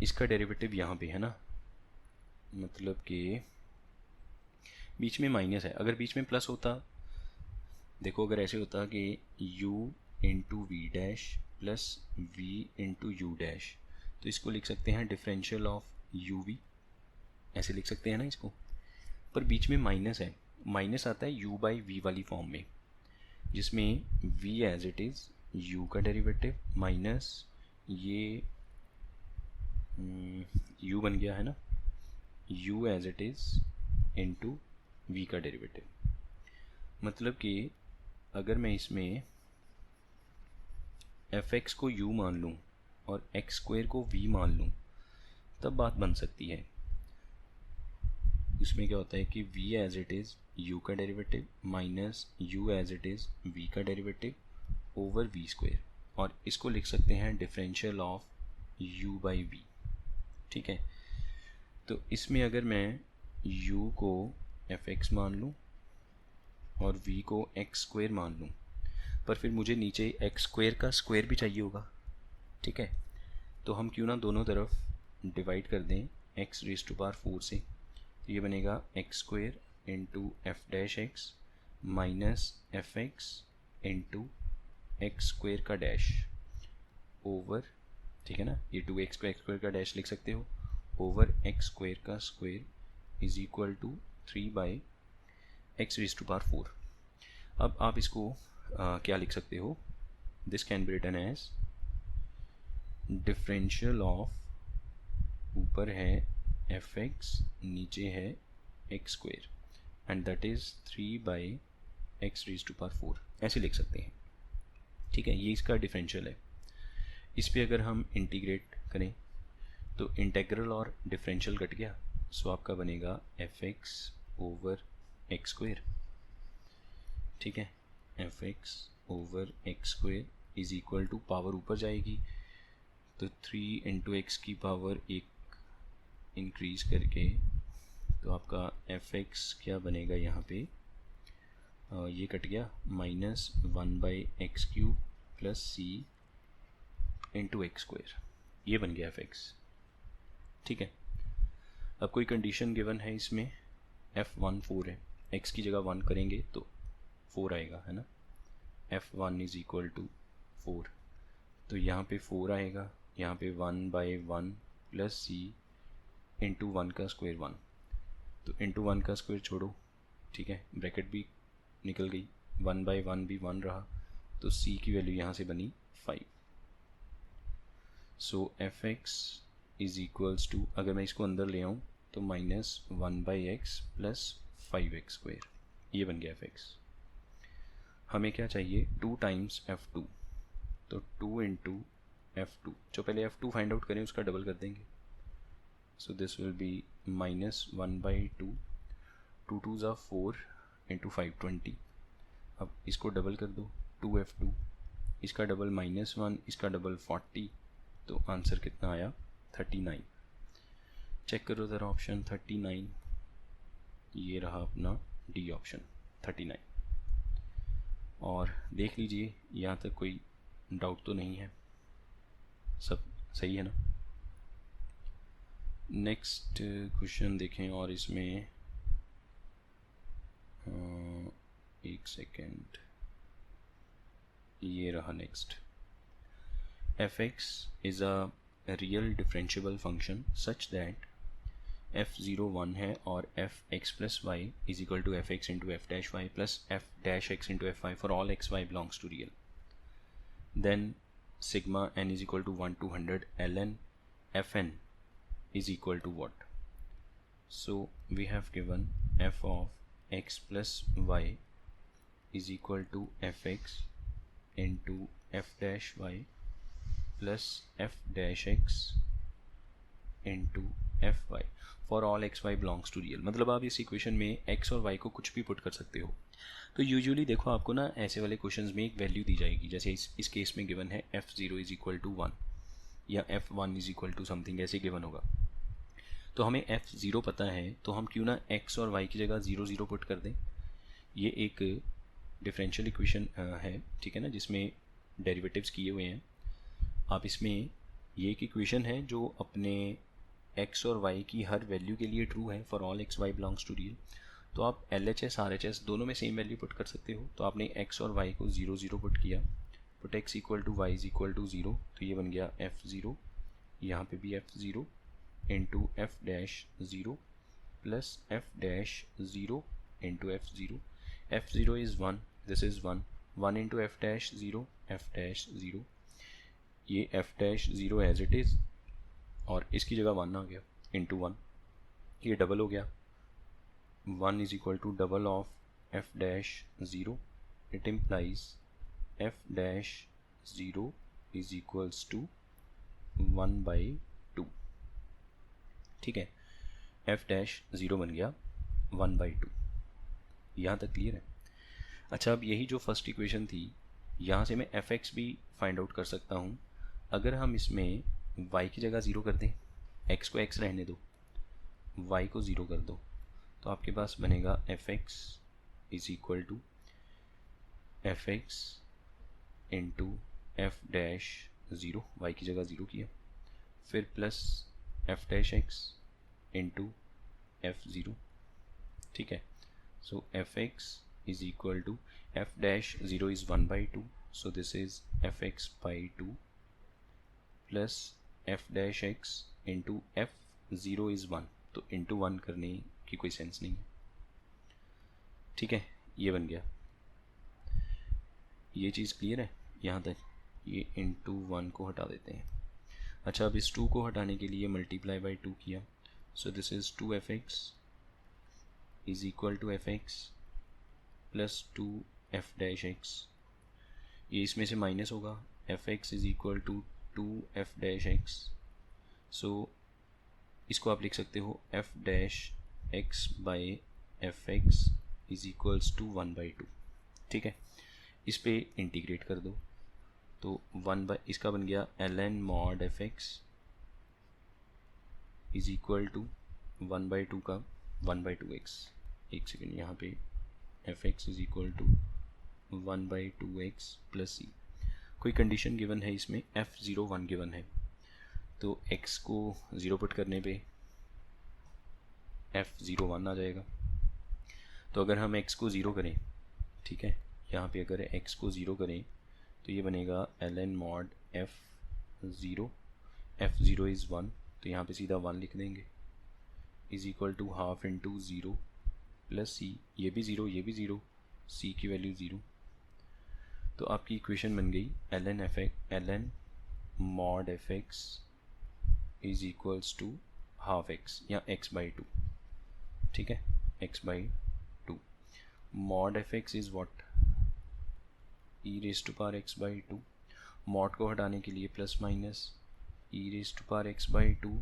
इसका डेरिवेटिव यहाँ पे है ना, मतलब कि बीच में माइनस है। अगर बीच में प्लस होता, देखो अगर ऐसे होता कि u into v dash plus v into u dash, तो इसको लिख सकते हैं डिफरेंशियल ऑफ यू वी, ऐसे लिख सकते हैं ना इसको, पर बीच में माइनस है, माइनस आता है u बाई वी वाली फॉर्म में, जिसमें v as it is u का डेरिवेटिव माइनस ये u बन गया है ना, u as it is into v का डेरिवेटिव। मतलब कि अगर मैं इसमें fx को u मान लूँ और x² को v मान लूँ तब बात बन सकती है। उसमें क्या होता है कि v as it is u का derivative minus u as it is v का डेरिवेटिव ओवर v², और इसको लिख सकते हैं differential of u by v। ठीक है, तो इसमें अगर मैं u को fx मान लूँ और v को x² मान लूँ, पर फिर मुझे नीचे x² का स्क्वायर भी चाहिए होगा। ठीक है, तो हम क्यों ना दोनों तरफ डिवाइड कर दें x⁴ से, तो ये बनेगा x² into f'(x) minus fx into x² का डैश ओवर, ठीक है ना, ये 2x को x² का डैश लिख सकते हो, ओवर x² का square is equal to 3/x⁴। अब आप इसको क्या लिख सकते हो, this can be written as differential of, ऊपर है fx नीचे है x² and that is 3/x⁴, ऐसे लिख सकते हैं। ठीक है, ये इसका डिफरेंशियल है। इस पे अगर हम इंटीग्रेट करें तो इंटेग्रल और डिफरेंशियल कट गया, सो आपका बनेगा fx ओवर x²। ठीक है, fx over x square is equal to, power ऊपर जाएगी तो 3 इंटू एक्स की पावर एक इंक्रीज करके, तो आपका एफ एक्स क्या बनेगा यहाँ पे, ये कट गया, -1/x³ प्लस सी इंटू एक्स स्क्वेयर, ये बन गया एफ एक्स। ठीक है, अब कोई कंडीशन गिवन है इसमें, f1 4 है, x की जगह 1 करेंगे तो 4 आएगा, है ना, f1 इज इक्वल टू 4, तो यहाँ पे 4 आएगा, यहाँ पे 1/1 प्लस सी इंटू 1 का स्क्वायर 1, तो इंटू 1 का स्क्वायर छोड़ो, ठीक है, ब्रैकेट भी निकल गई, 1/1 भी 1 रहा, तो c की वैल्यू यहाँ से बनी 5। So f x is equals to, अगर मैं इसको अंदर ले आऊँ तो -1/x प्लस 5x स्क्वायर, ये बन गया एफ एक्स। हमें क्या चाहिए, 2 टाइम्स f2, तो 2 इंटू f2, जो पहले f2 फाइंड आउट करें उसका डबल कर देंगे, सो दिस विल बी -1/2, 2 2 ज़ा 4 इंटू 5 20, अब इसको डबल कर दो, 2f2, इसका डबल -1, इसका डबल 40, तो आंसर कितना आया 39। चेक करो ज़रा ऑप्शन 39, ये रहा अपना डी ऑप्शन 39। और देख लीजिए यहाँ तक कोई डाउट तो नहीं है, सब सही है ना। नेक्स्ट क्वेश्चन देखें, और इसमें एक सेकेंड, ये रहा next, f x is a real differentiable function such that f0 1 है और f x plus y is equal to f x into f dash y plus f dash x into f y for all x y belongs to real, then sigma n is equal to 1 to 100 ln fn is equal to what? So we have given f of x plus y is equal to fx into f dash y plus f dash x into fy for all x y belongs to real. मतलब आप इस equation में x और y को कुछ भी put कर सकते हो। तो यूजुअली देखो आपको ना ऐसे वाले क्वेश्चंस में एक वैल्यू दी जाएगी, जैसे इस केस में गिवन है f0 इज इक्वल टू 1 या f1 is equal to something, ऐसे गिवन होगा। तो हमें f0 पता है, तो हम क्यों ना x और y की जगह 0 0 पुट कर दें। ये एक डिफरेंशियल इक्वेशन है, ठीक है ना, जिसमें डेरिवेटिव्स किए हुए हैं। आप इसमें ये एक इक्वेशन है जो अपने x और y की हर वैल्यू के लिए ट्रू है for all x y belongs to real. तो आप LHS RHS दोनों में सेम वैल्यू पुट कर सकते हो। तो आपने x और y को 0 0 पुट किया, put x equal to y is equal to 0, तो ये बन गया f0, यहाँ पे भी f0 into f dash 0 plus f dash 0 into f0, f0 is 1, this is 1, 1 into f dash 0, f dash 0, ये f dash 0 as it is, और इसकी जगह 1 आ गया इंटू 1, ये डबल हो गया, 1 is equal to double of f dash 0, it implies f dash 0 is equals to 1/2, ठीक है, एफ डैश 0 बन गया 1/2। यहाँ तक क्लियर है। अच्छा, अब यही जो फर्स्ट इक्वेशन थी, यहाँ से मैं एफ एक्स भी फाइंड आउट कर सकता हूँ। अगर हम इसमें y की जगह 0 कर दें, x को x रहने दो, y को 0 कर दो, तो आपके पास बनेगा f x is equal to f x into f dash 0, y की जगह 0 किया, फिर plus f dash x into f 0, ठीक है। So f x is equal to f dash 0 is 1/2, so this is f x by 2 plus f dash x into f 0 is 1, तो into 1 करने की कोई सेंस नहीं है, ठीक है, ये बन गया। ये चीज़ क्लियर है यहाँ तक, ये इंटू 1 को हटा देते हैं। अच्छा, अब इस 2 को हटाने के लिए मल्टीप्लाई बाई 2 किया, so this is 2 f x is equal to f x plus 2 f dash x, ये इसमें से माइनस होगा, f x is equal to 2 f dash x, so इसको आप लिख सकते हो f dash x by f x is equals to 1/2, ठीक है। इस पे इंटीग्रेट कर दो तो 1 बाय इसका बन गया ln mod fx is equal to 1/2 का 1/2x। एक सेकेंड, यहाँ पे fx is equal to 1/2x plus c। कोई कंडीशन गिवन है इसमें, f01 गिवन है, तो x को 0 पुट करने पे f01 आ जाएगा। तो अगर हम x को 0 करें, ठीक है, यहाँ पे अगर x को 0 करें तो ये बनेगा ln mod f0 इज़ 1, तो यहाँ पे सीधा 1 लिख देंगे, is equal to half into 0 plus c, ये भी 0 ये भी 0, c की वैल्यू 0। तो आपकी इक्वेशन बन गई ln mod fx is equals to half x या x/2, ठीक है, x/2। mod fx is what, e raise to power x/2। Mod को हटाने के लिए plus minus e raise to power x/2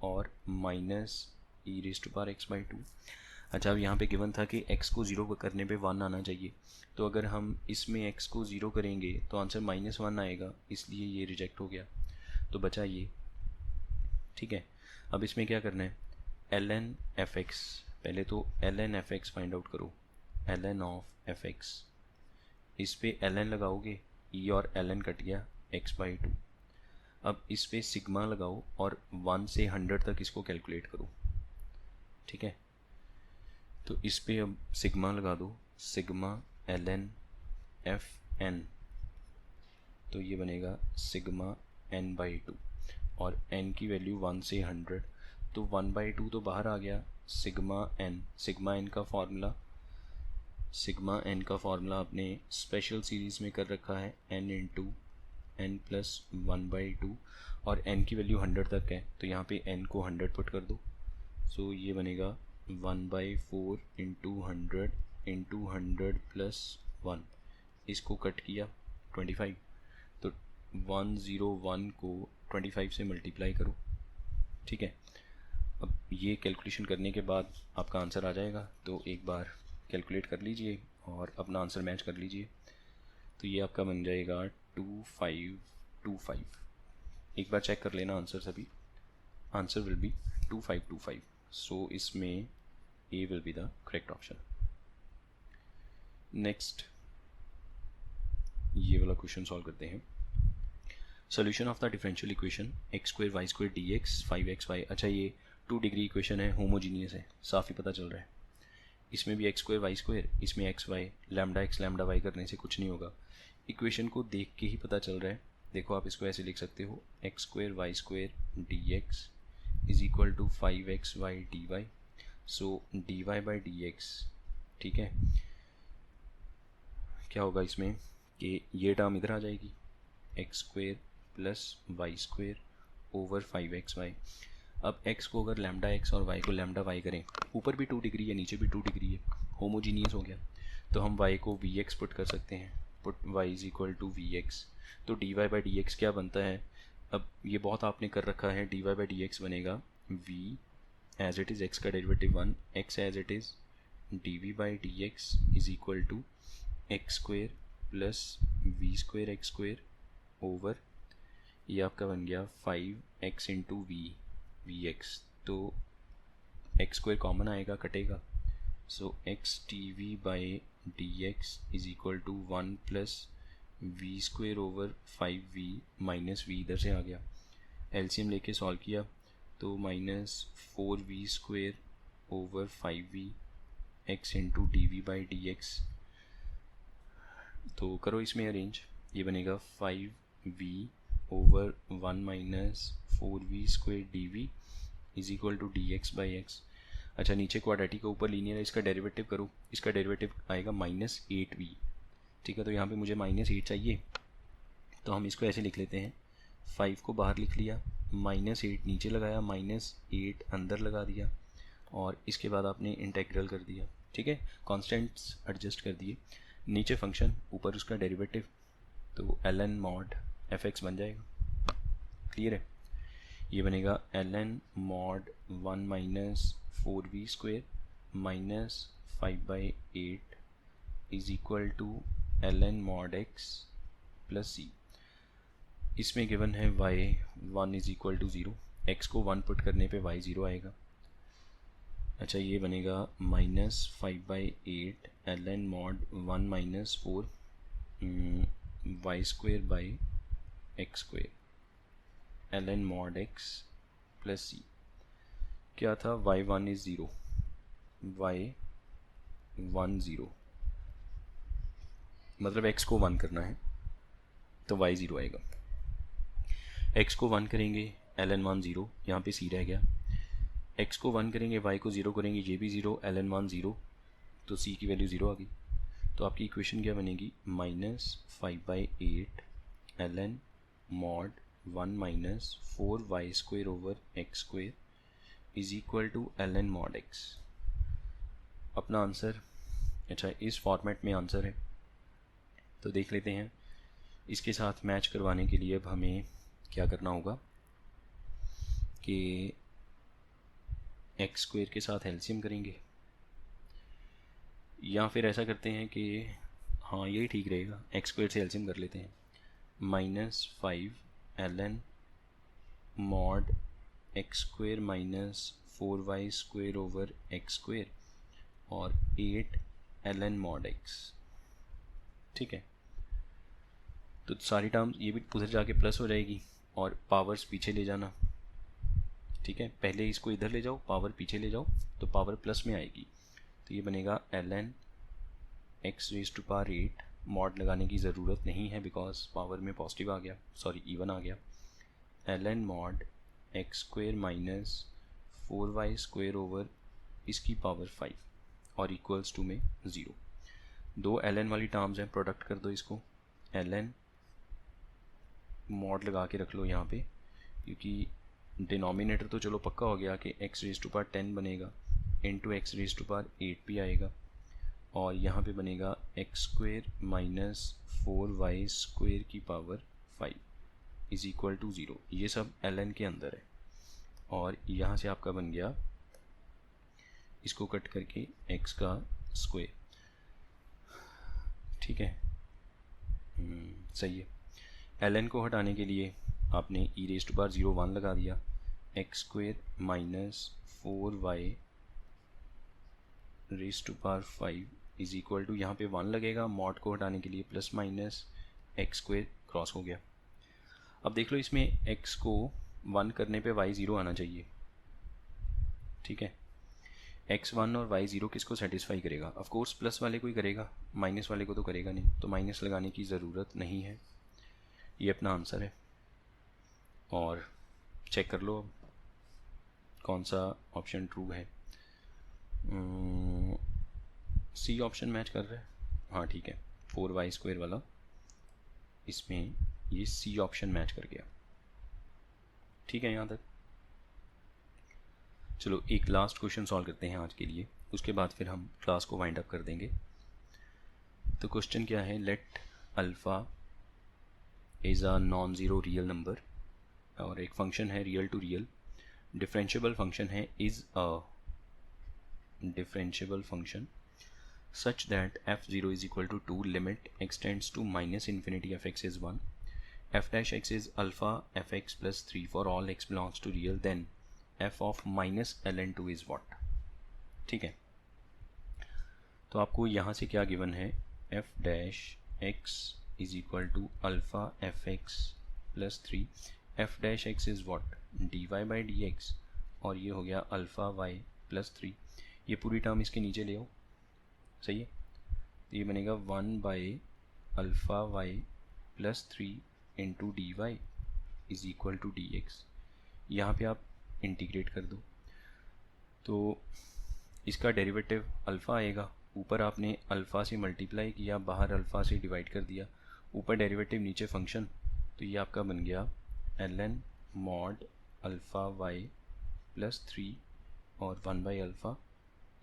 और minus e raise to power x/2। अच्छा, अब यहाँ पे गिवन था कि x को 0 करने पे 1 आना चाहिए, तो अगर हम इसमें x को 0 करेंगे तो आंसर -1 आएगा, इसलिए ये रिजेक्ट हो गया, तो बचा ये, ठीक है। अब इसमें क्या करना है, ln fx, पहले तो ln fx फाइंड आउट करो, ln ऑफ fx, इस पे ln लगाओगे, e और ln कट गया, x/2। अब इस पे सिग्मा लगाओ और 1 से 100 तक इसको कैलकुलेट करो, ठीक है। तो इस पे अब सिग्मा लगा दो, सिग्मा ln fn, तो ये बनेगा सिग्मा n/2 और n की वैल्यू 1 से 100, तो 1/2 तो बाहर आ गया, सिग्मा n का फार्मूला आपने स्पेशल सीरीज़ में कर रखा है, n इंटू n प्लस 1/2 और n की वैल्यू 100 तक है, तो यहाँ पे n को 100 पुट कर दो, सो ये बनेगा 1/4 इंटू 100 प्लस 1, इसको कट किया 25, तो 101 को 25 से मल्टीप्लाई करो, ठीक है। अब ये कैलकुलेशन करने के बाद आपका आंसर आ जाएगा, तो एक बार कैलकुलेट कर लीजिए और अपना आंसर मैच कर लीजिए। तो ये आपका बन जाएगा 2525। एक बार चेक कर लेना आंसर सभी, आंसर विल बी 2525, सो इसमें A will be the correct option. Next ये वाला क्वेश्चन सॉल्व करते हैं। Solution of the differential equation x² y² dx 5xy। अच्छा, ये 2 डिग्री इक्वेशन है, होमोजीनियस है, साफ ही पता चल रहा है। इसमें भी x² y², इसमें xy, lambda x lambda y करने से कुछ नहीं होगा, इक्वेशन को देख के ही पता चल रहा है। देखो आप इसको ऐसे लिख सकते हो, x² y² dx is equal to 5xy dy, so dy/dx, ठीक है, क्या होगा इसमें कि ये टर्म इधर आ जाएगी, x² plus y² over 5xy। अब x को अगर लैम्डा x और y को लैम्डा y करें, ऊपर भी 2 डिग्री है नीचे भी 2 डिग्री है, होमोजीनियस हो गया, तो हम y को vx पुट कर सकते हैं, put y is equal to vx, तो dy/dx क्या बनता है, अब ये बहुत आपने कर रखा है, dy/dx बनेगा v as it is x का derivative 1, x as it is dv/dx is equal to x² plus v² x² over, ये आपका बन गया 5x इंटू vx, तो x² कॉमन आएगा, कटेगा, so x dv/dx is equal to 1 plus v² over 5v minus v इधर से आ गया, एलसीएम लेके सॉल्व किया तो -4v² over 5v x into dv/dx, तो करो इसमें अरेंज, ये बनेगा 5v over 1 minus 4v² dv is equal to dx/x। अच्छा, नीचे क्वाड्रेटिक के ऊपर लीनियर है, इसका डेरिवेटिव करो, इसका डेरिवेटिव आएगा -8v, ठीक है, तो यहाँ पे मुझे -8 चाहिए, तो हम इसको ऐसे लिख लेते हैं, 5 को बाहर लिख लिया, -8 नीचे लगाया, -8 अंदर लगा दिया, और इसके बाद आपने इंटेग्रल कर दिया, ठीक है, कॉन्स्टेंट्स एडजस्ट कर दिए, नीचे फंक्शन ऊपर उसका डेरिवेटिव, तो ln mod fx बन जाएगा, क्लियर है। ये बनेगा ln mod 1 minus 4v² minus 5/8 is equal to ln mod x plus c. इसमें गिवन है y1 is equal to 0, x को 1 पुट करने पे y 0 आएगा। अच्छा, ये बनेगा -5/8 ln mod 1 minus 4 y² by x² ln mod x plus c. क्या था? y1 इज 0, y1 0, मतलब x को 1 करना है तो y 0 आएगा। x को 1 करेंगे ln 1 0, यहाँ पे c रह गया। x को 1 करेंगे, y को 0 करेंगे, ये भी 0, ln 1 0, तो c की वैल्यू 0 आ गई। तो आपकी इक्वेशन क्या बनेगी? -5/8 ln mod 1 minus 4y² over x² is equal to ln mod x। अपना आंसर, अच्छा इस फॉर्मेट में आंसर है, तो देख लेते हैं। इसके साथ मैच करवाने के लिए अब हमें क्या करना होगा कि x² के साथ एलसीएम करेंगे, या फिर ऐसा करते हैं कि हाँ यही ठीक रहेगा, x² से एलसीएम कर लेते हैं। -5 ln mod x² minus 4y² over x² और 8 ln mod x। ठीक है, तो सारी टर्म्स ये भी उधर जाके प्लस हो जाएगी और पावर्स पीछे ले जाना। ठीक है, पहले इसको इधर ले जाओ, पावर पीछे ले जाओ, तो पावर प्लस में आएगी। तो ये बनेगा ln x⁻8, मॉड लगाने की ज़रूरत नहीं है बिकॉज पावर में पॉजिटिव आ गया, सॉरी इवन आ गया, ln mod x² minus 4y² over इसकी पावर 5 और इक्वल्स टू में 0। दो ln वाली टर्म्स हैं, प्रोडक्ट कर दो इसको, ln मॉड लगा के रख लो यहाँ पे, क्योंकि डिनोमिनेटर तो चलो पक्का हो गया कि x⁻10 बनेगा, इंटू x⁻8 भी आएगा, और यहाँ पे बनेगा x² माइनस 4y² की पावर 5 इज इक्वल टू 0। ये सब ln के अंदर है, और यहाँ से आपका बन गया, इसको कट करके x का स्क्वायर। ठीक है, सही है। ln को हटाने के लिए आपने e⁻01 लगा दिया, x² minus 4y⁻5 is equal to, यहाँ पे 1 लगेगा, मॉड को हटाने के लिए प्लस माइनस x² क्रॉस हो गया। अब देख लो, इसमें x को 1 करने पे y 0 आना चाहिए। ठीक है, x1 और y 0 किसको सेटिस्फाई करेगा? ऑफ कोर्स प्लस वाले को ही करेगा, माइनस वाले को तो करेगा नहीं, तो माइनस लगाने की ज़रूरत नहीं है। ये अपना आंसर है, और चेक कर लो अब कौन सा ऑप्शन ट्रू है। सी ऑप्शन मैच कर रहा है, हाँ ठीक है, 4y² वाला, इसमें ये सी ऑप्शन मैच कर गया। ठीक है यहाँ तक। चलो एक लास्ट क्वेश्चन सॉल्व करते हैं आज के लिए, उसके बाद फिर हम क्लास को वाइंड अप कर देंगे। तो क्वेश्चन क्या है? Let alpha is a non zero real number, और एक फंक्शन है real to real, differentiable function है, is a differentiable function such that f0 is equal to 2, limit x tends to -infinity fx is 1, f dash x is alpha fx plus 3 for all x belongs to real, then f of minus ln 2 is what? ठीक है, तो आपको यहाँ से क्या given है? f dash x is equal to alpha fx plus 3, f dash x is what? dy by dx, और ये हो गया alpha y plus 3, ये पूरी टर्म इसके नीचे ले आओ, सही है, तो ये बनेगा 1 by alpha y plus 3 into d y is equal to d x. यहाँ पर आप इंटीग्रेट कर दो, तो इसका डेरिवेटिव अल्फ़ा आएगा, ऊपर आपने अल्फ़ा से मल्टीप्लाई किया, बाहर अल्फ़ा से डिवाइड कर दिया, ऊपर डेरिवेटिव नीचे फंक्शन, तो ये आपका बन गया ln mod alpha y plus 3 और 1 by alpha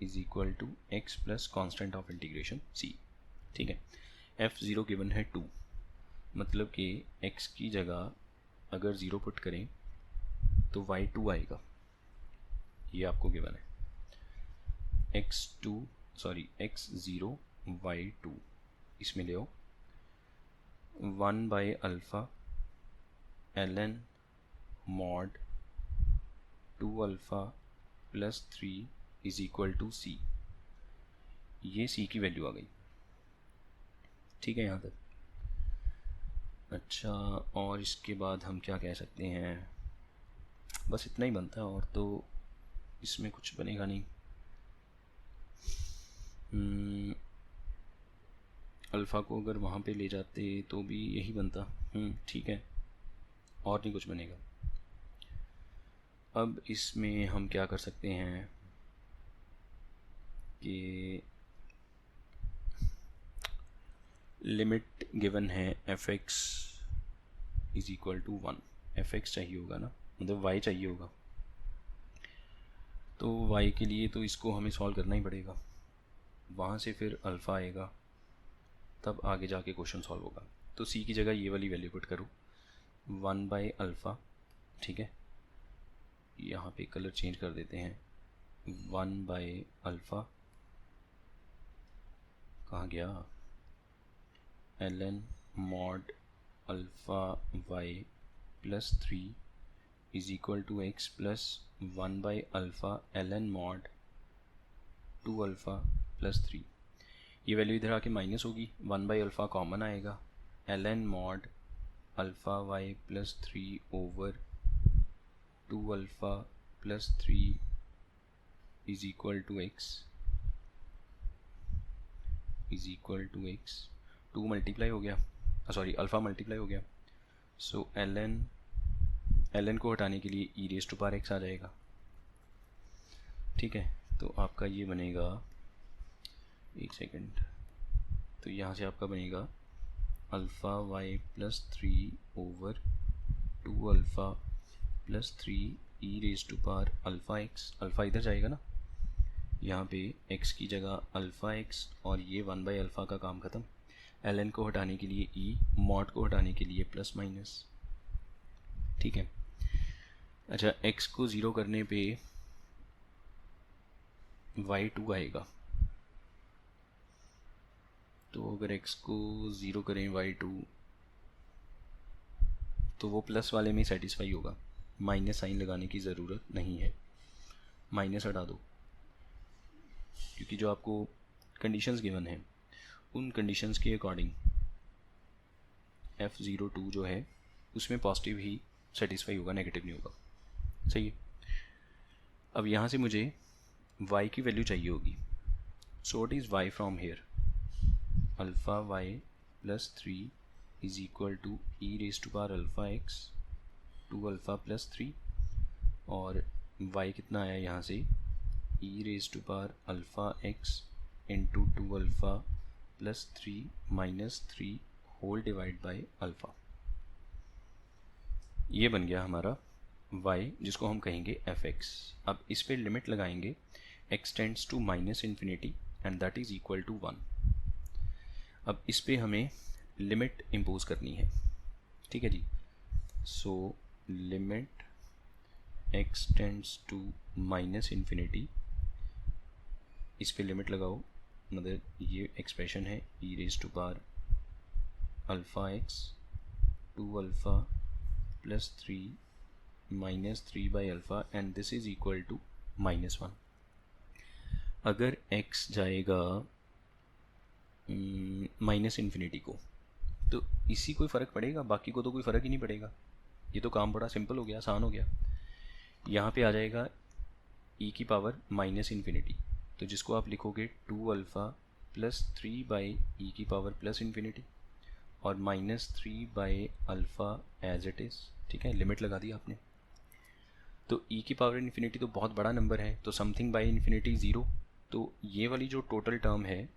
is equal to x plus constant of integration c. ठीक है, f0 गिवन है 2, मतलब कि x की जगह अगर 0 पुट करें तो y2 आएगा, ये आपको गिवन है, x0 y2, इसमें ले आओ, 1 by alpha ln mod 2 alpha plus 3 is equal to सी। ये सी की वैल्यू आ गई, ठीक है यहाँ तक। अच्छा, और इसके बाद हम क्या कह सकते हैं, बस इतना ही बनता है और तो इसमें कुछ बनेगा नहीं। अल्फ़ा को अगर वहाँ पे ले जाते तो भी यही बनता। ठीक है, और नहीं कुछ बनेगा। अब इसमें हम क्या कर सकते हैं कि लिमिट गिवन है f x is equal to 1। F x चाहिए होगा ना, मतलब y चाहिए होगा, तो y के लिए तो इसको हमें सॉल्व करना ही पड़ेगा। वहाँ से फिर अल्फ़ा आएगा, तब आगे जाके क्वेश्चन सॉल्व होगा। तो c की जगह ये वाली वैल्यू पुट करो, 1 बाई अल्फ़ा, ठीक है। यहाँ पे कलर चेंज कर देते हैं, 1 बाई अल्फ़ा कहाँ गया, ln mod alpha y plus 3 is equal to x plus 1 by alpha ln mod 2 alpha plus 3। ये वैल्यू इधर आके माइनस होगी, 1 बाई अल्फ़ा कॉमन आएगा, ln mod alpha y plus 3 over 2 alpha plus 3 is equal to x 2 multiply हो गया, sorry alpha multiply हो गया। सो ln को हटाने के लिए e raise to power x आ जाएगा, ठीक है। तो आपका ये बनेगा, एक सेकंड, तो यहाँ से आपका बनेगा alpha y plus 3 over 2 alpha plus 3 e raise to power alpha x। Alpha इधर जाएगा ना, यहाँ पे x की जगह अल्फ़ा x और ये 1 बाई अल्फ़ा का काम ख़त्म। ln को हटाने के लिए e, मॉड को हटाने के लिए प्लस माइनस, ठीक है। अच्छा, x को ज़ीरो करने पे y2 आएगा, तो अगर x को ज़ीरो करें y2 तो वो प्लस वाले में सेटिस्फाई होगा, माइनस साइन लगाने की ज़रूरत नहीं है, माइनस हटा दो, क्योंकि जो आपको कंडीशंस गिवन हैं उन कंडीशंस के अकॉर्डिंग f02 जो है उसमें पॉजिटिव ही सेटिस्फाई होगा, नेगेटिव नहीं होगा, सही है। अब यहाँ से मुझे y की वैल्यू चाहिए होगी, so what is y from here, alpha y plus 3 is equal to e raise to power alpha x 2 alpha plus 3, और y कितना आया यहाँ से, ई raise to power alpha x into 2 alpha plus 3 minus 3 whole divide by alpha. ये बन गया हमारा y, जिसको हम कहेंगे fx। अब इस पे लिमिट लगाएंगे, x tends to minus infinity and that is equal to 1। अब इस पे हमें लिमिट इम्पोज करनी है, ठीक है जी। So limit x tends to minus infinity, इस पे लिमिट लगाओ, मतलब ये एक्सप्रेशन है e raise to power alpha x 2 alpha plus 3 minus 3 by alpha and this is equal to -1। अगर x जाएगा माइनस इन्फिनिटी को, तो इसी कोई फ़र्क पड़ेगा, बाकी को तो कोई फ़र्क ही नहीं पड़ेगा। ये तो काम बड़ा सिंपल हो गया, आसान हो गया। यहाँ पे आ जाएगा e की पावर माइनस इन्फिनिटी, तो जिसको आप लिखोगे 2 अल्फ़ा प्लस 3 बाई ई की पावर प्लस इन्फिनिटी और -3 by alpha as it is, ठीक है। लिमिट लगा दी आपने, तो e की पावर इन्फिनिटी तो बहुत बड़ा नंबर है, तो समथिंग बाई इन्फिनिटी 0, तो ये वाली जो टोटल टर्म है,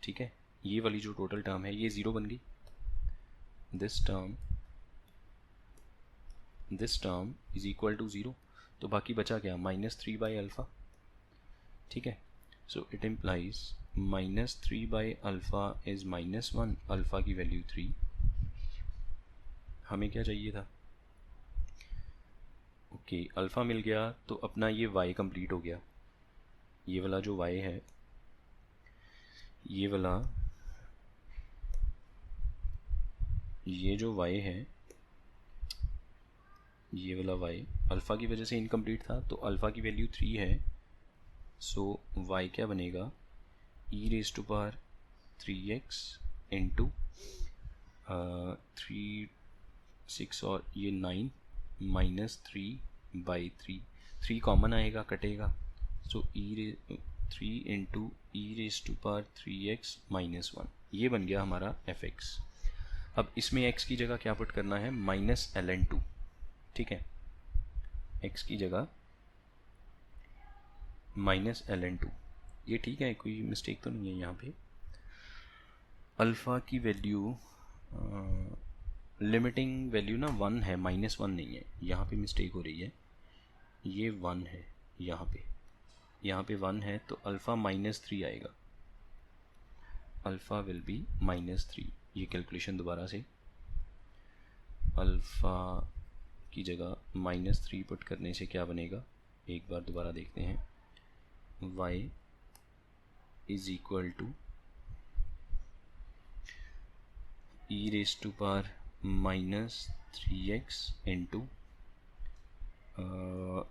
ठीक है, ये वाली जो टोटल टर्म है ये 0 बन गई। This term is equal to 0, तो बाकी बचा क्या, -3 बाई अल्फ़ा, ठीक है। So it implies -3 by alpha is -1, alpha की वैल्यू 3। हमें क्या चाहिए था, ओके, अल्फ़ा मिल गया, तो अपना ये y कंप्लीट हो गया। ये वाला जो y है, ये वाला ये जो y है, ये वाला y अल्फ़ा की वजह से इनकम्प्लीट था, तो अल्फ़ा की वैल्यू 3 है, सो y क्या बनेगा, e raise to power 3x into 3 6 और ये 9 माइनस 3/3, 3 कॉमन आएगा, कटेगा, so 3 into e raise to power 3x minus 1, ये बन गया हमारा fx। अब इसमें x की जगह क्या पुट करना है, माइनस ln2, ठीक है, x की जगह माइनस ln2, ये ठीक है, कोई मिस्टेक तो नहीं है यहाँ पे। अल्फ़ा की वैल्यू लिमिटिंग वैल्यू ना 1 है, -1 नहीं है, यहाँ पे मिस्टेक हो रही है, ये 1 है, यहाँ पे 1 है, तो अल्फ़ा -3 आएगा, अल्फ़ा विल बी -3। ये कैलकुलेशन दोबारा से, अल्फ़ा की जगह -3 पुट करने से क्या बनेगा, एक बार दोबारा देखते हैं, y is equal to e raise to power -3x into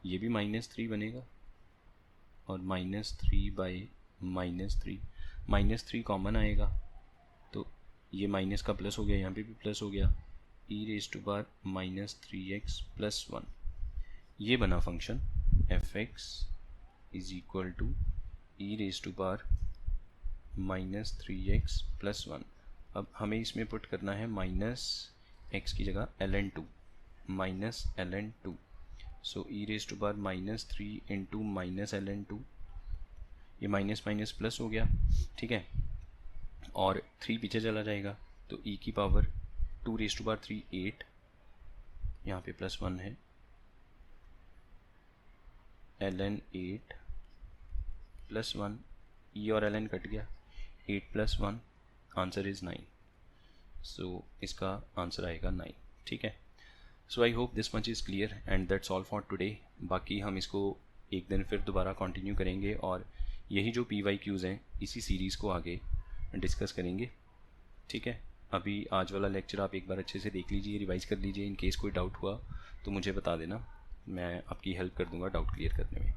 ये भी -3 बनेगा, और -3/-3, -3 कॉमन आएगा, तो ये माइनस का प्लस हो गया, यहाँ पे भी प्लस हो गया, ई रेज़ टू पावर -3x + 1, ये बना function fx is equal to e raise to power -3x + 1। अब हमें इसमें पुट करना है -x की जगह ln2, -ln2, so e raise to power -3 into -ln2, ये माइनस माइनस प्लस हो गया, ठीक है, और 3 पीछे चला जाएगा, तो e की पावर 2 रेज़ टू पावर 3 8, यहाँ पे +1 है, ln 8 + 1, e और ln कट गया, 8 + 1, आंसर इज़ 9, सो इसका आंसर आएगा 9, ठीक है। So I hope this much is clear and that's all for today. बाकी हम इसको एक दिन फिर दोबारा कंटिन्यू करेंगे, और यही जो PYQs हैं इसी सीरीज़ को आगे डिस्कस करेंगे, ठीक है। अभी आज वाला लेक्चर आप एक बार अच्छे से देख लीजिए, रिवाइज़ कर लीजिए, इन केस कोई डाउट हुआ तो मुझे बता देना, मैं आपकी हेल्प कर दूंगा डाउट क्लियर करने में।